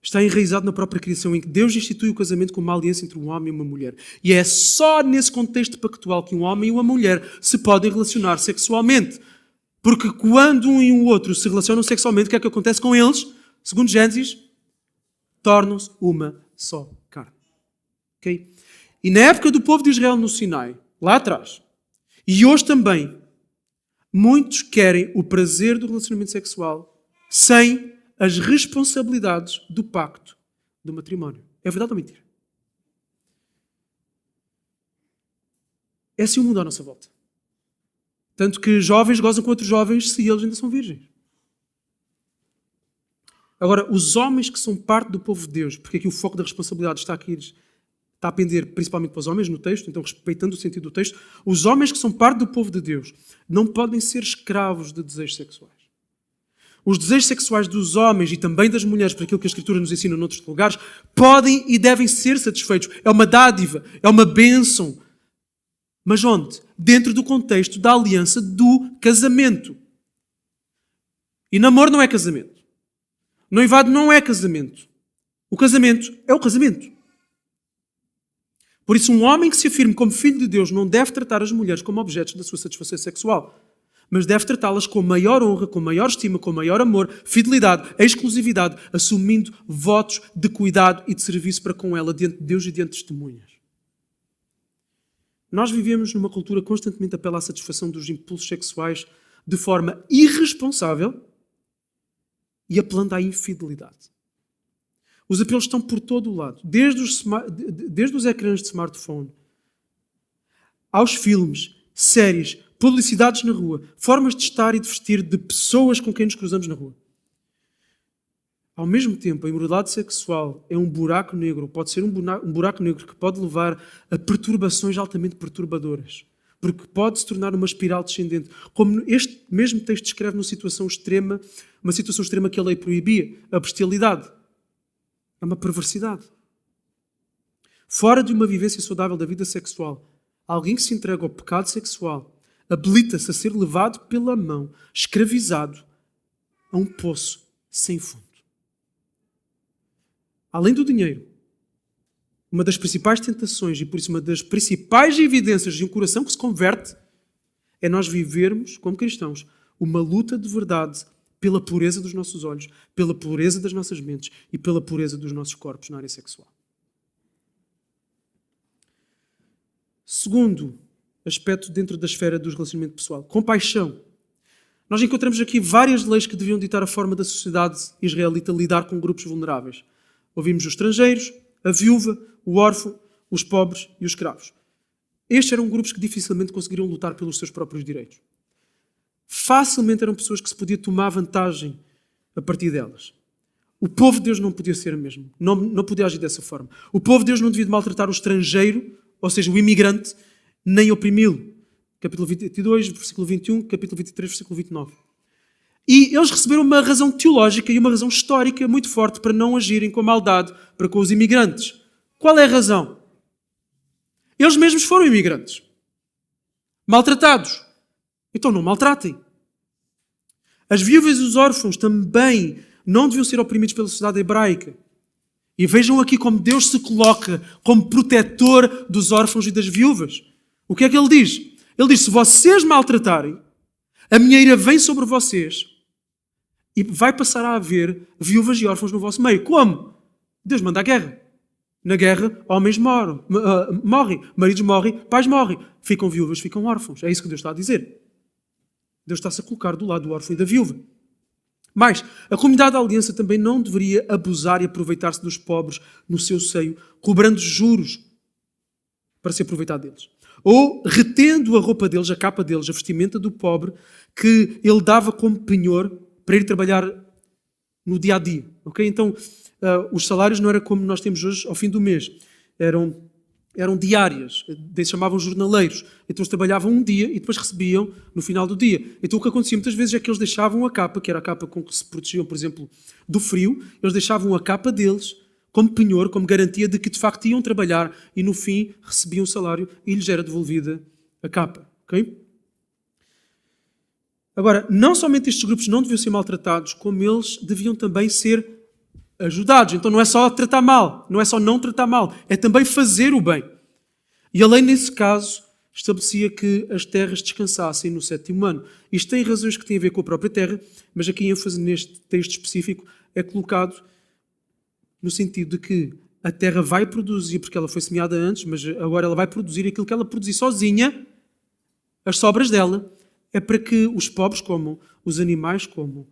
está enraizado na própria criação, em que Deus institui o casamento como uma aliança entre um homem e uma mulher. E é só nesse contexto pactual que um homem e uma mulher se podem relacionar sexualmente. Porque quando um e o outro se relacionam sexualmente, o que é que acontece com eles? Segundo Gênesis, tornam-se uma só carne. Okay? E na época do povo de Israel no Sinai, lá atrás, e hoje também, muitos querem o prazer do relacionamento sexual sem as responsabilidades do pacto do matrimónio. É verdade ou mentira? É assim o mundo à nossa volta. Tanto que jovens gozam com outros jovens se eles ainda são virgens. Agora, os homens que são parte do povo de Deus, porque aqui o foco da responsabilidade está a pender principalmente para os homens no texto, então respeitando o sentido do texto, os homens que são parte do povo de Deus não podem ser escravos de desejos sexuais. Os desejos sexuais dos homens e também das mulheres, por aquilo que a Escritura nos ensina noutros lugares, podem e devem ser satisfeitos. É uma dádiva, é uma bênção. Mas onde? Dentro do contexto da aliança do casamento. E namoro não é casamento. Noivado não é casamento. O casamento é o casamento. Por isso, um homem que se afirme como filho de Deus não deve tratar as mulheres como objetos da sua satisfação sexual, mas deve tratá-las com maior honra, com maior estima, com maior amor, fidelidade, exclusividade, assumindo votos de cuidado e de serviço para com ela diante de Deus e diante de testemunhas. Nós vivemos numa cultura que constantemente apela à satisfação dos impulsos sexuais de forma irresponsável e apelando à infidelidade. Os apelos estão por todo o lado, desde os ecrãs de smartphone, aos filmes, séries, publicidades na rua, formas de estar e de vestir de pessoas com quem nos cruzamos na rua. Ao mesmo tempo, a imoralidade sexual é um buraco negro, pode ser um buraco negro que pode levar a perturbações altamente perturbadoras, porque pode se tornar uma espiral descendente. Como este mesmo texto descreve uma situação extrema que a lei proibia, a bestialidade. É uma perversidade. Fora de uma vivência saudável da vida sexual, alguém que se entrega ao pecado sexual habilita-se a ser levado pela mão, escravizado, a um poço sem fundo. Além do dinheiro, uma das principais tentações e por isso uma das principais evidências de um coração que se converte é nós vivermos, como cristãos, uma luta de verdade pela pureza dos nossos olhos, pela pureza das nossas mentes e pela pureza dos nossos corpos na área sexual. Segundo, aspecto dentro da esfera do relacionamento pessoal. Compaixão. Nós encontramos aqui várias leis que deviam ditar a forma da sociedade israelita lidar com grupos vulneráveis. Ouvimos os estrangeiros, a viúva, o órfão, os pobres e os escravos. Estes eram grupos que dificilmente conseguiriam lutar pelos seus próprios direitos. Facilmente eram pessoas que se podia tomar vantagem a partir delas. O povo de Deus não podia ser o mesmo. Não podia agir dessa forma. O povo de Deus não devia maltratar o estrangeiro, ou seja, o imigrante, nem oprimi-lo. Capítulo 22, versículo 21, capítulo 23, versículo 29. E eles receberam uma razão teológica e uma razão histórica muito forte para não agirem com maldade para com os imigrantes. Qual é a razão? Eles mesmos foram imigrantes. Maltratados. Então não maltratem. As viúvas e os órfãos também não deviam ser oprimidos pela sociedade hebraica. E vejam aqui como Deus se coloca como protetor dos órfãos e das viúvas. O que é que ele diz? Ele diz, se vocês maltratarem, a minha ira vem sobre vocês e vai passar a haver viúvas e órfãos no vosso meio. Como? Deus manda a guerra. Na guerra, homens morrem, maridos morrem, pais morrem. Ficam viúvas, ficam órfãos. É isso que Deus está a dizer. Deus está-se a colocar do lado do órfão e da viúva. Mas a comunidade da aliança também não deveria abusar e aproveitar-se dos pobres no seu seio, cobrando juros para se aproveitar deles. Ou retendo a roupa deles, a capa deles, a vestimenta do pobre, que ele dava como penhor para ir trabalhar no dia-a-dia. Okay? Então, os salários não eram como nós temos hoje ao fim do mês. Eram diárias, chamavam jornaleiros. Então eles trabalhavam um dia e depois recebiam no final do dia. Então o que acontecia muitas vezes é que eles deixavam a capa, que era a capa com que se protegiam, por exemplo, do frio, eles deixavam a capa deles como penhor, como garantia de que de facto iam trabalhar e no fim recebiam o salário e lhes era devolvida a capa. Okay? Agora, não somente estes grupos não deviam ser maltratados, como eles deviam também ser ajudados. Então não é só tratar mal, não é só não tratar mal, é também fazer o bem. E a lei, nesse caso, estabelecia que as terras descansassem no 7º ano. Isto tem razões que têm a ver com a própria terra, mas aqui a ênfase neste texto específico é colocado no sentido de que a terra vai produzir, porque ela foi semeada antes, mas agora ela vai produzir aquilo que ela produzir sozinha, as sobras dela, é para que os pobres comam, os animais comam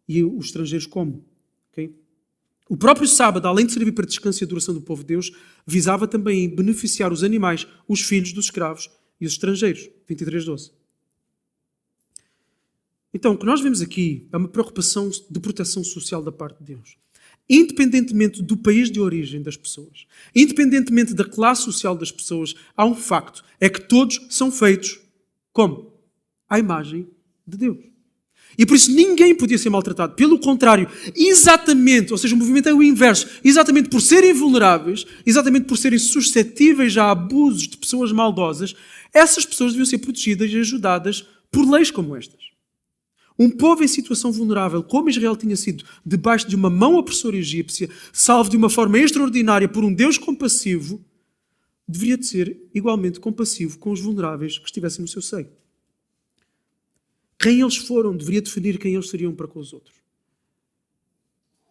e os estrangeiros comam. Okay? O próprio sábado, além de servir para descanso e adoração do povo de Deus, visava também beneficiar os animais, os filhos dos escravos e os estrangeiros. 23:12. Então, o que nós vemos aqui é uma preocupação de proteção social da parte de Deus. Independentemente do país de origem das pessoas, independentemente da classe social das pessoas, há um facto, é que todos são feitos como? À imagem de Deus. E por isso ninguém podia ser maltratado. Pelo contrário, exatamente, ou seja, o movimento é o inverso. Exatamente por serem vulneráveis, exatamente por serem suscetíveis a abusos de pessoas maldosas, essas pessoas deviam ser protegidas e ajudadas por leis como estas. Um povo em situação vulnerável, como Israel tinha sido, debaixo de uma mão opressora egípcia, salvo de uma forma extraordinária por um Deus compassivo, deveria de ser igualmente compassivo com os vulneráveis que estivessem no seu seio. Quem eles foram deveria definir quem eles seriam para com os outros.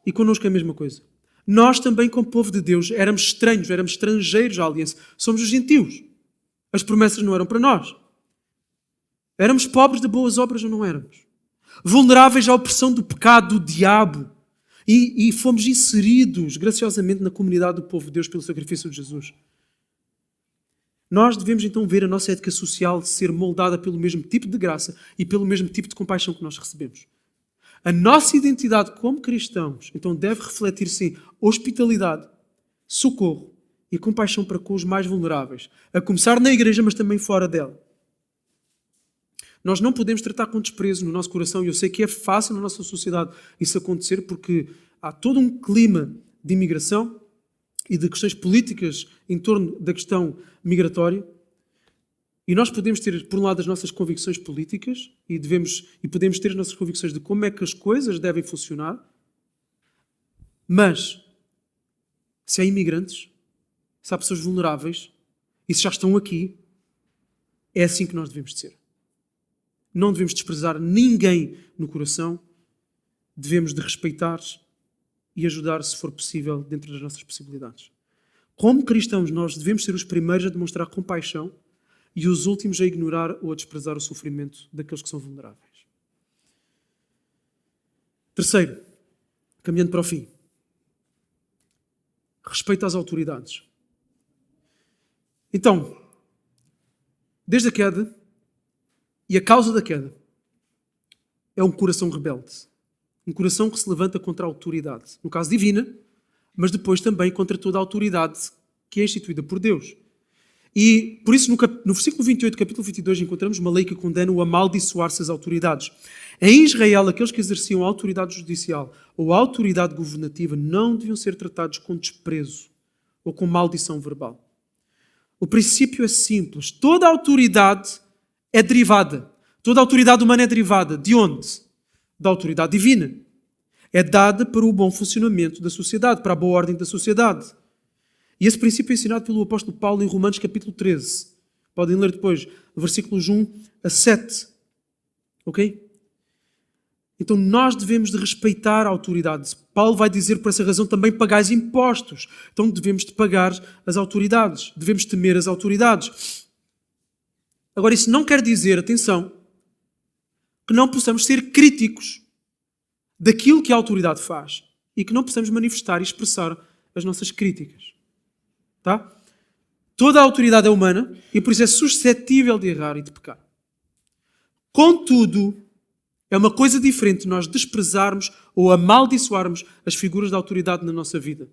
E connosco é a mesma coisa. Nós também, como povo de Deus, éramos estranhos, éramos estrangeiros à aliança. Somos os gentios. As promessas não eram para nós. Éramos pobres de boas obras ou não éramos? Vulneráveis à opressão do pecado, do diabo. E fomos inseridos, graciosamente, na comunidade do povo de Deus pelo sacrifício de Jesus. Nós devemos então ver a nossa ética social ser moldada pelo mesmo tipo de graça e pelo mesmo tipo de compaixão que nós recebemos. A nossa identidade como cristãos então deve refletir-se em hospitalidade, socorro e compaixão para com os mais vulneráveis, a começar na igreja, mas também fora dela. Nós não podemos tratar com desprezo no nosso coração, e eu sei que é fácil na nossa sociedade isso acontecer porque há todo um clima de imigração e de questões políticas em torno da questão migratória. E nós podemos ter, por um lado, as nossas convicções políticas e podemos ter as nossas convicções de como é que as coisas devem funcionar, mas se há imigrantes, se há pessoas vulneráveis e se já estão aqui, é assim que nós devemos de ser. Não devemos desprezar ninguém no coração, devemos de respeitar e ajudar, se for possível, dentro das nossas possibilidades. Como cristãos, nós devemos ser os primeiros a demonstrar compaixão e os últimos a ignorar ou a desprezar o sofrimento daqueles que são vulneráveis. Terceiro, caminhando para o fim. Respeito às autoridades. Então, desde a queda, e a causa da queda, é um coração rebelde. Um coração que se levanta contra a autoridade. No caso divina, mas depois também contra toda a autoridade que é instituída por Deus. E, por isso, no versículo 28, capítulo 22, encontramos uma lei que condena o amaldiçoar-se às autoridades. Em Israel, aqueles que exerciam a autoridade judicial ou a autoridade governativa não deviam ser tratados com desprezo ou com maldição verbal. O princípio é simples. Toda a autoridade é derivada. Toda a autoridade humana é derivada. De onde? Da autoridade divina. É dada para o bom funcionamento da sociedade, para a boa ordem da sociedade. E esse princípio é ensinado pelo apóstolo Paulo em Romanos capítulo 13. Podem ler depois, versículos 1 a 7. Ok? Então nós devemos de respeitar a autoridade. Paulo vai dizer por essa razão também pagais impostos. Então devemos de pagar as autoridades. Devemos temer as autoridades. Agora isso não quer dizer, atenção, que não possamos ser críticos daquilo que a autoridade faz e que não possamos manifestar e expressar as nossas críticas. Tá? Toda a autoridade é humana e por isso é suscetível de errar e de pecar. Contudo, é uma coisa diferente nós desprezarmos ou amaldiçoarmos as figuras da autoridade na nossa vida.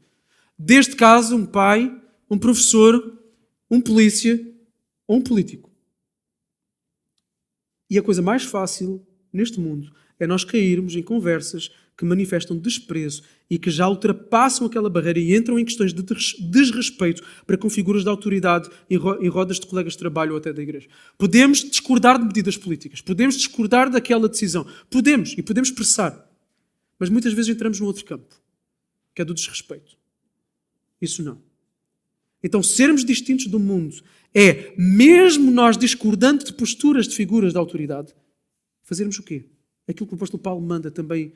Desde caso, um pai, um professor, um polícia ou um político. E a coisa mais fácil neste mundo é nós cairmos em conversas que manifestam desprezo e que já ultrapassam aquela barreira e entram em questões de desrespeito para com figuras de autoridade em rodas de colegas de trabalho ou até da igreja. Podemos discordar de medidas políticas, podemos discordar daquela decisão, podemos expressar, mas muitas vezes entramos num outro campo, que é do desrespeito. Isso não. Então, sermos distintos do mundo é, mesmo nós discordando de posturas de figuras de autoridade, fazermos o quê? Aquilo que o apóstolo Paulo manda também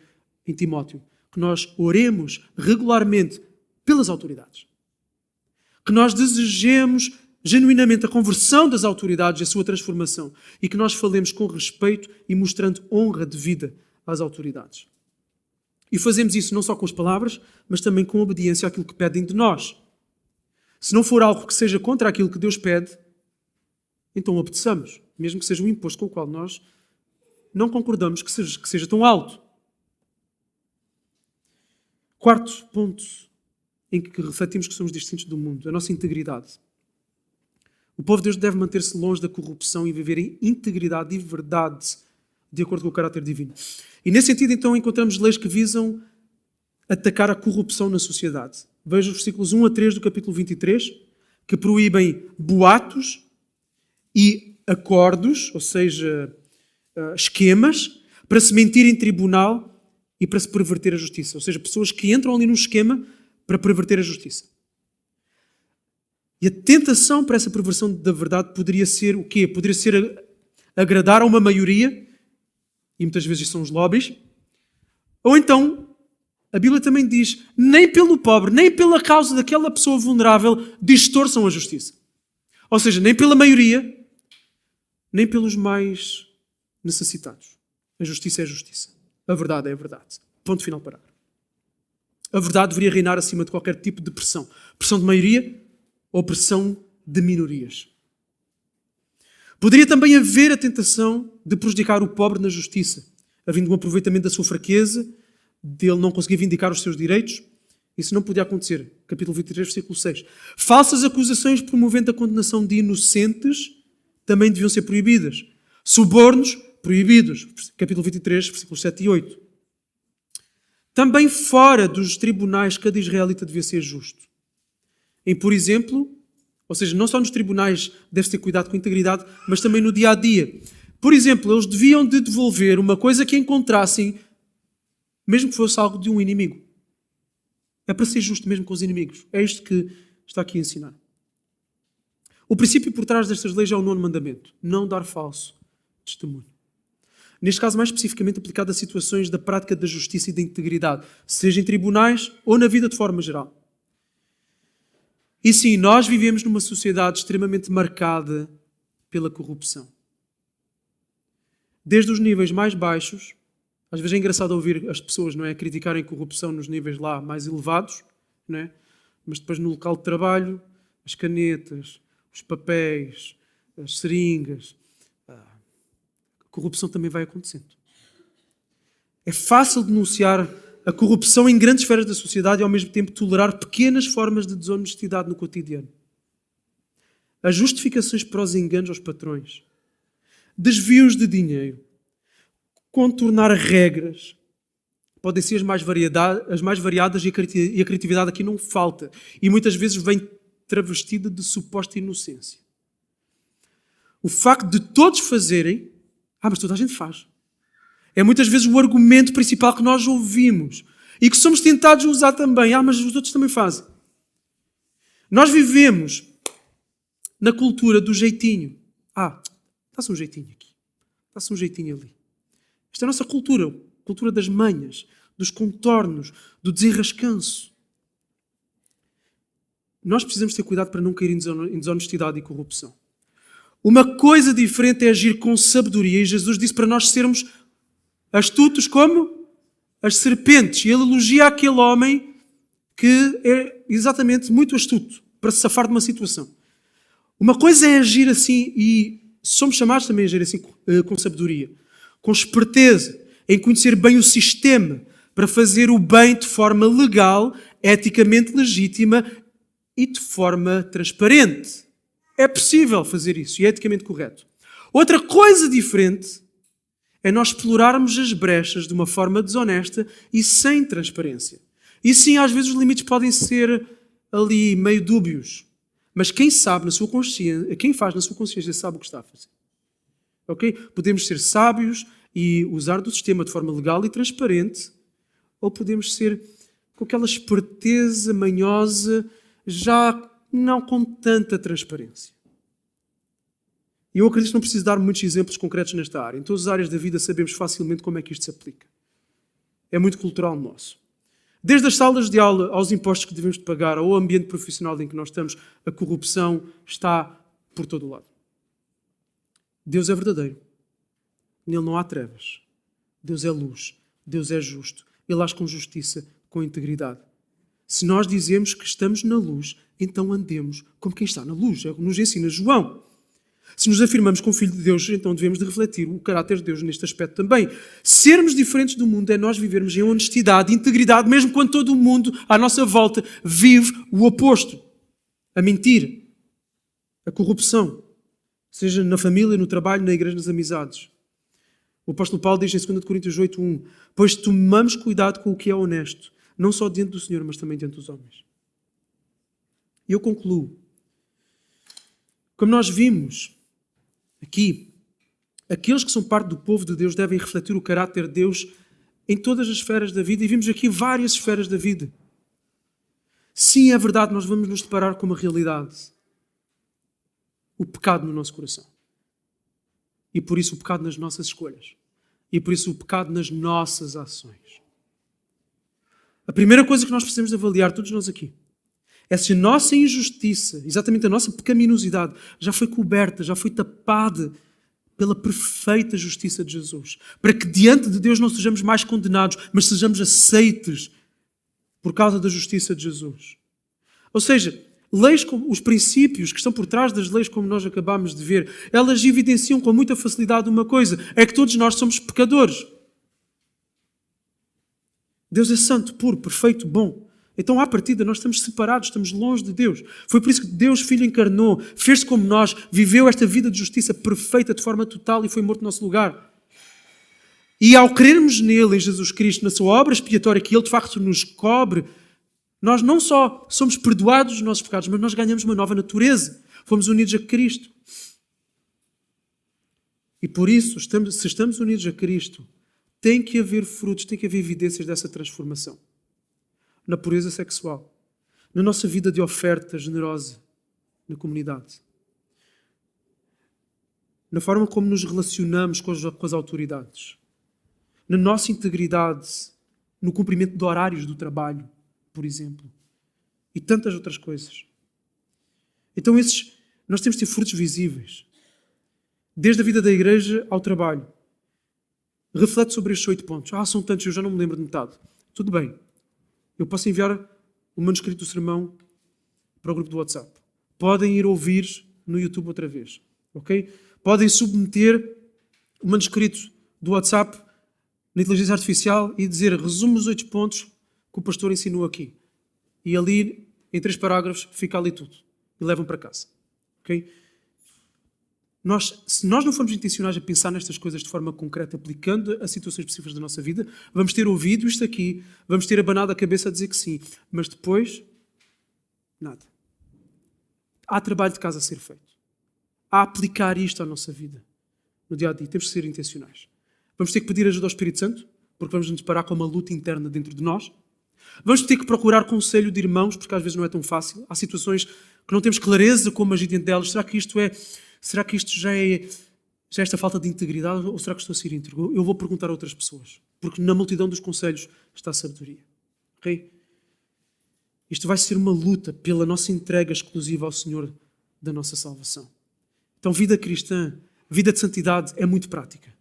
em Timóteo, que nós oremos regularmente pelas autoridades. Que nós desejemos genuinamente a conversão das autoridades e a sua transformação e que nós falemos com respeito e mostrando honra devida às autoridades. E fazemos isso não só com as palavras, mas também com obediência àquilo que pedem de nós. Se não for algo que seja contra aquilo que Deus pede, então obedeçamos, mesmo que seja um imposto com o qual nós não concordamos que seja tão alto. Quarto ponto em que refletimos que somos distintos do mundo, a nossa integridade. O povo de Deus deve manter-se longe da corrupção e viver em integridade e verdade, de acordo com o caráter divino. E nesse sentido, então, encontramos leis que visam atacar a corrupção na sociedade. Veja os versículos 1 a 3 do capítulo 23, que proíbem boatos e acordos, ou seja, esquemas, para se mentir em tribunal e para se perverter a justiça. Ou seja, pessoas que entram ali num esquema para perverter a justiça. E a tentação para essa perversão da verdade poderia ser o quê? Poderia ser agradar a uma maioria, e muitas vezes são os lobbies, ou então, a Bíblia também diz, nem pelo pobre, nem pela causa daquela pessoa vulnerável, distorçam a justiça. Ou seja, nem pela maioria, nem pelos mais necessitados. A justiça é a justiça. A verdade é a verdade. Ponto final, parágrafo. A verdade deveria reinar acima de qualquer tipo de pressão. Pressão de maioria ou pressão de minorias. Poderia também haver a tentação de prejudicar o pobre na justiça, havendo um aproveitamento da sua fraqueza, dele não conseguir vindicar os seus direitos. Isso não podia acontecer. Capítulo 23, versículo 6. Falsas acusações promovendo a condenação de inocentes também deviam ser proibidas. Subornos, proibidos. Capítulo 23, versículos 7 e 8. Também fora dos tribunais, cada israelita devia ser justo. Em, por exemplo, ou seja, não só nos tribunais deve-se ter cuidado com a integridade, mas também no dia a dia. Por exemplo, eles deviam de devolver uma coisa que encontrassem, mesmo que fosse algo de um inimigo. É para ser justo mesmo com os inimigos. É isto que está aqui a ensinar. O princípio por trás destas leis é o 9º mandamento. Não dar falso testemunho. Neste caso, mais especificamente aplicado a situações da prática da justiça e da integridade, seja em tribunais ou na vida de forma geral. E sim, nós vivemos numa sociedade extremamente marcada pela corrupção. Desde os níveis mais baixos, às vezes é engraçado ouvir as pessoas, não é, criticarem a corrupção nos níveis lá mais elevados, não é? Mas depois no local de trabalho, as canetas, os papéis, as seringas, a corrupção também vai acontecendo. É fácil denunciar a corrupção em grandes esferas da sociedade e ao mesmo tempo tolerar pequenas formas de desonestidade no cotidiano. As justificações para os enganos aos patrões, desvios de dinheiro, contornar regras, podem ser as mais variadas e a criatividade aqui não falta. E muitas vezes vem travestida de suposta inocência. O facto de todos fazerem, mas toda a gente faz. É muitas vezes o argumento principal que nós ouvimos e que somos tentados a usar também. Mas os outros também fazem. Nós vivemos na cultura do jeitinho. Dá-se um jeitinho aqui. Dá-se um jeitinho ali. Esta é a nossa cultura. Cultura das manhas, dos contornos, do desenrascanço. Nós precisamos ter cuidado para não cair em desonestidade e corrupção. Uma coisa diferente é agir com sabedoria. E Jesus disse para nós sermos astutos como as serpentes. E ele elogia aquele homem que é exatamente muito astuto para se safar de uma situação. Uma coisa é agir assim, e somos chamados também a agir assim com sabedoria, com esperteza, em conhecer bem o sistema, para fazer o bem de forma legal, eticamente legítima e de forma transparente. É possível fazer isso e é eticamente correto. Outra coisa diferente é nós explorarmos as brechas de uma forma desonesta e sem transparência. E sim, às vezes os limites podem ser ali meio dúbios, mas quem sabe na sua consciência, quem faz na sua consciência sabe o que está a fazer. Ok? Podemos ser sábios e usar do sistema de forma legal e transparente, ou podemos ser com aquela esperteza manhosa, já não com tanta transparência. E eu acredito que não preciso dar muitos exemplos concretos nesta área. Em todas as áreas da vida sabemos facilmente como é que isto se aplica. É muito cultural nosso. Desde as salas de aula aos impostos que devemos de pagar, ao ambiente profissional em que nós estamos, a corrupção está por todo o lado. Deus é verdadeiro. Nele não há trevas. Deus é luz. Deus é justo. Ele age com justiça, com integridade. Se nós dizemos que estamos na luz, então andemos como quem está na luz. É o que nos ensina João. Se nos afirmamos como filho de Deus, então devemos de refletir o caráter de Deus neste aspecto também. Sermos diferentes do mundo é nós vivermos em honestidade, integridade, mesmo quando todo o mundo à nossa volta vive o oposto. A mentira, a corrupção, seja na família, no trabalho, na igreja, nas amizades. O apóstolo Paulo diz em 2 Coríntios 8:1: pois tomamos cuidado com o que é honesto, não só diante do Senhor, mas também diante dos homens. E eu concluo. Como nós vimos aqui, aqueles que são parte do povo de Deus devem refletir o caráter de Deus em todas as esferas da vida, e vimos aqui várias esferas da vida. Sim, é verdade, nós vamos nos deparar com uma realidade. O pecado no nosso coração. E por isso o pecado nas nossas escolhas. E por isso o pecado nas nossas ações. A primeira coisa que nós precisamos avaliar, todos nós aqui, é se a nossa injustiça, exatamente a nossa pecaminosidade, já foi coberta, já foi tapada pela perfeita justiça de Jesus. Para que diante de Deus não sejamos mais condenados, mas sejamos aceites por causa da justiça de Jesus. Ou seja, leis como os princípios que estão por trás das leis, como nós acabámos de ver, elas evidenciam com muita facilidade uma coisa, é que todos nós somos pecadores. Deus é santo, puro, perfeito, bom. Então, à partida, nós estamos separados, estamos longe de Deus. Foi por isso que Deus, Filho, encarnou, fez-se como nós, viveu esta vida de justiça perfeita de forma total e foi morto no nosso lugar. E ao crermos nele, em Jesus Cristo, na sua obra expiatória, que ele de facto nos cobre, nós não só somos perdoados dos nossos pecados, mas nós ganhamos uma nova natureza. Fomos unidos a Cristo. E por isso, se estamos unidos a Cristo, tem que haver frutos, tem que haver evidências dessa transformação. Na pureza sexual, na nossa vida de oferta generosa na comunidade, na forma como nos relacionamos com as autoridades, na nossa integridade, no cumprimento de horários do trabalho, por exemplo, e tantas outras coisas. Então nós temos de ter frutos visíveis. Desde a vida da igreja ao trabalho. Reflete sobre estes 8 pontos. São tantos, eu já não me lembro de metade. Tudo bem. Eu posso enviar o manuscrito do sermão para o grupo do WhatsApp. Podem ir ouvir no YouTube outra vez. Ok? Podem submeter o manuscrito do WhatsApp na inteligência artificial e dizer resume os 8 pontos que o pastor ensinou aqui. E ali, em 3 parágrafos, fica ali tudo. E levam para casa. Ok? Se nós não formos intencionais a pensar nestas coisas de forma concreta, aplicando a situações específicas da nossa vida, vamos ter ouvido isto aqui, vamos ter abanado a cabeça a dizer que sim, mas depois, nada. Há trabalho de casa a ser feito. Há aplicar isto à nossa vida. No dia a dia, temos que ser intencionais. Vamos ter que pedir ajuda ao Espírito Santo, porque vamos nos deparar com uma luta interna dentro de nós. Vamos ter que procurar conselho de irmãos, porque às vezes não é tão fácil. Há situações que não temos clareza como agir dentro delas. Será que isto já é esta falta de integridade ou será que estou a ser íntegro? Eu vou perguntar a outras pessoas, porque na multidão dos conselhos está a sabedoria. Ok? Isto vai ser uma luta pela nossa entrega exclusiva ao Senhor da nossa salvação. Então, vida cristã, vida de santidade é muito prática.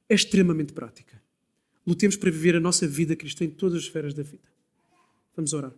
É extremamente prática. Lutemos para viver a nossa vida cristã em todas as esferas da vida. Vamos orar.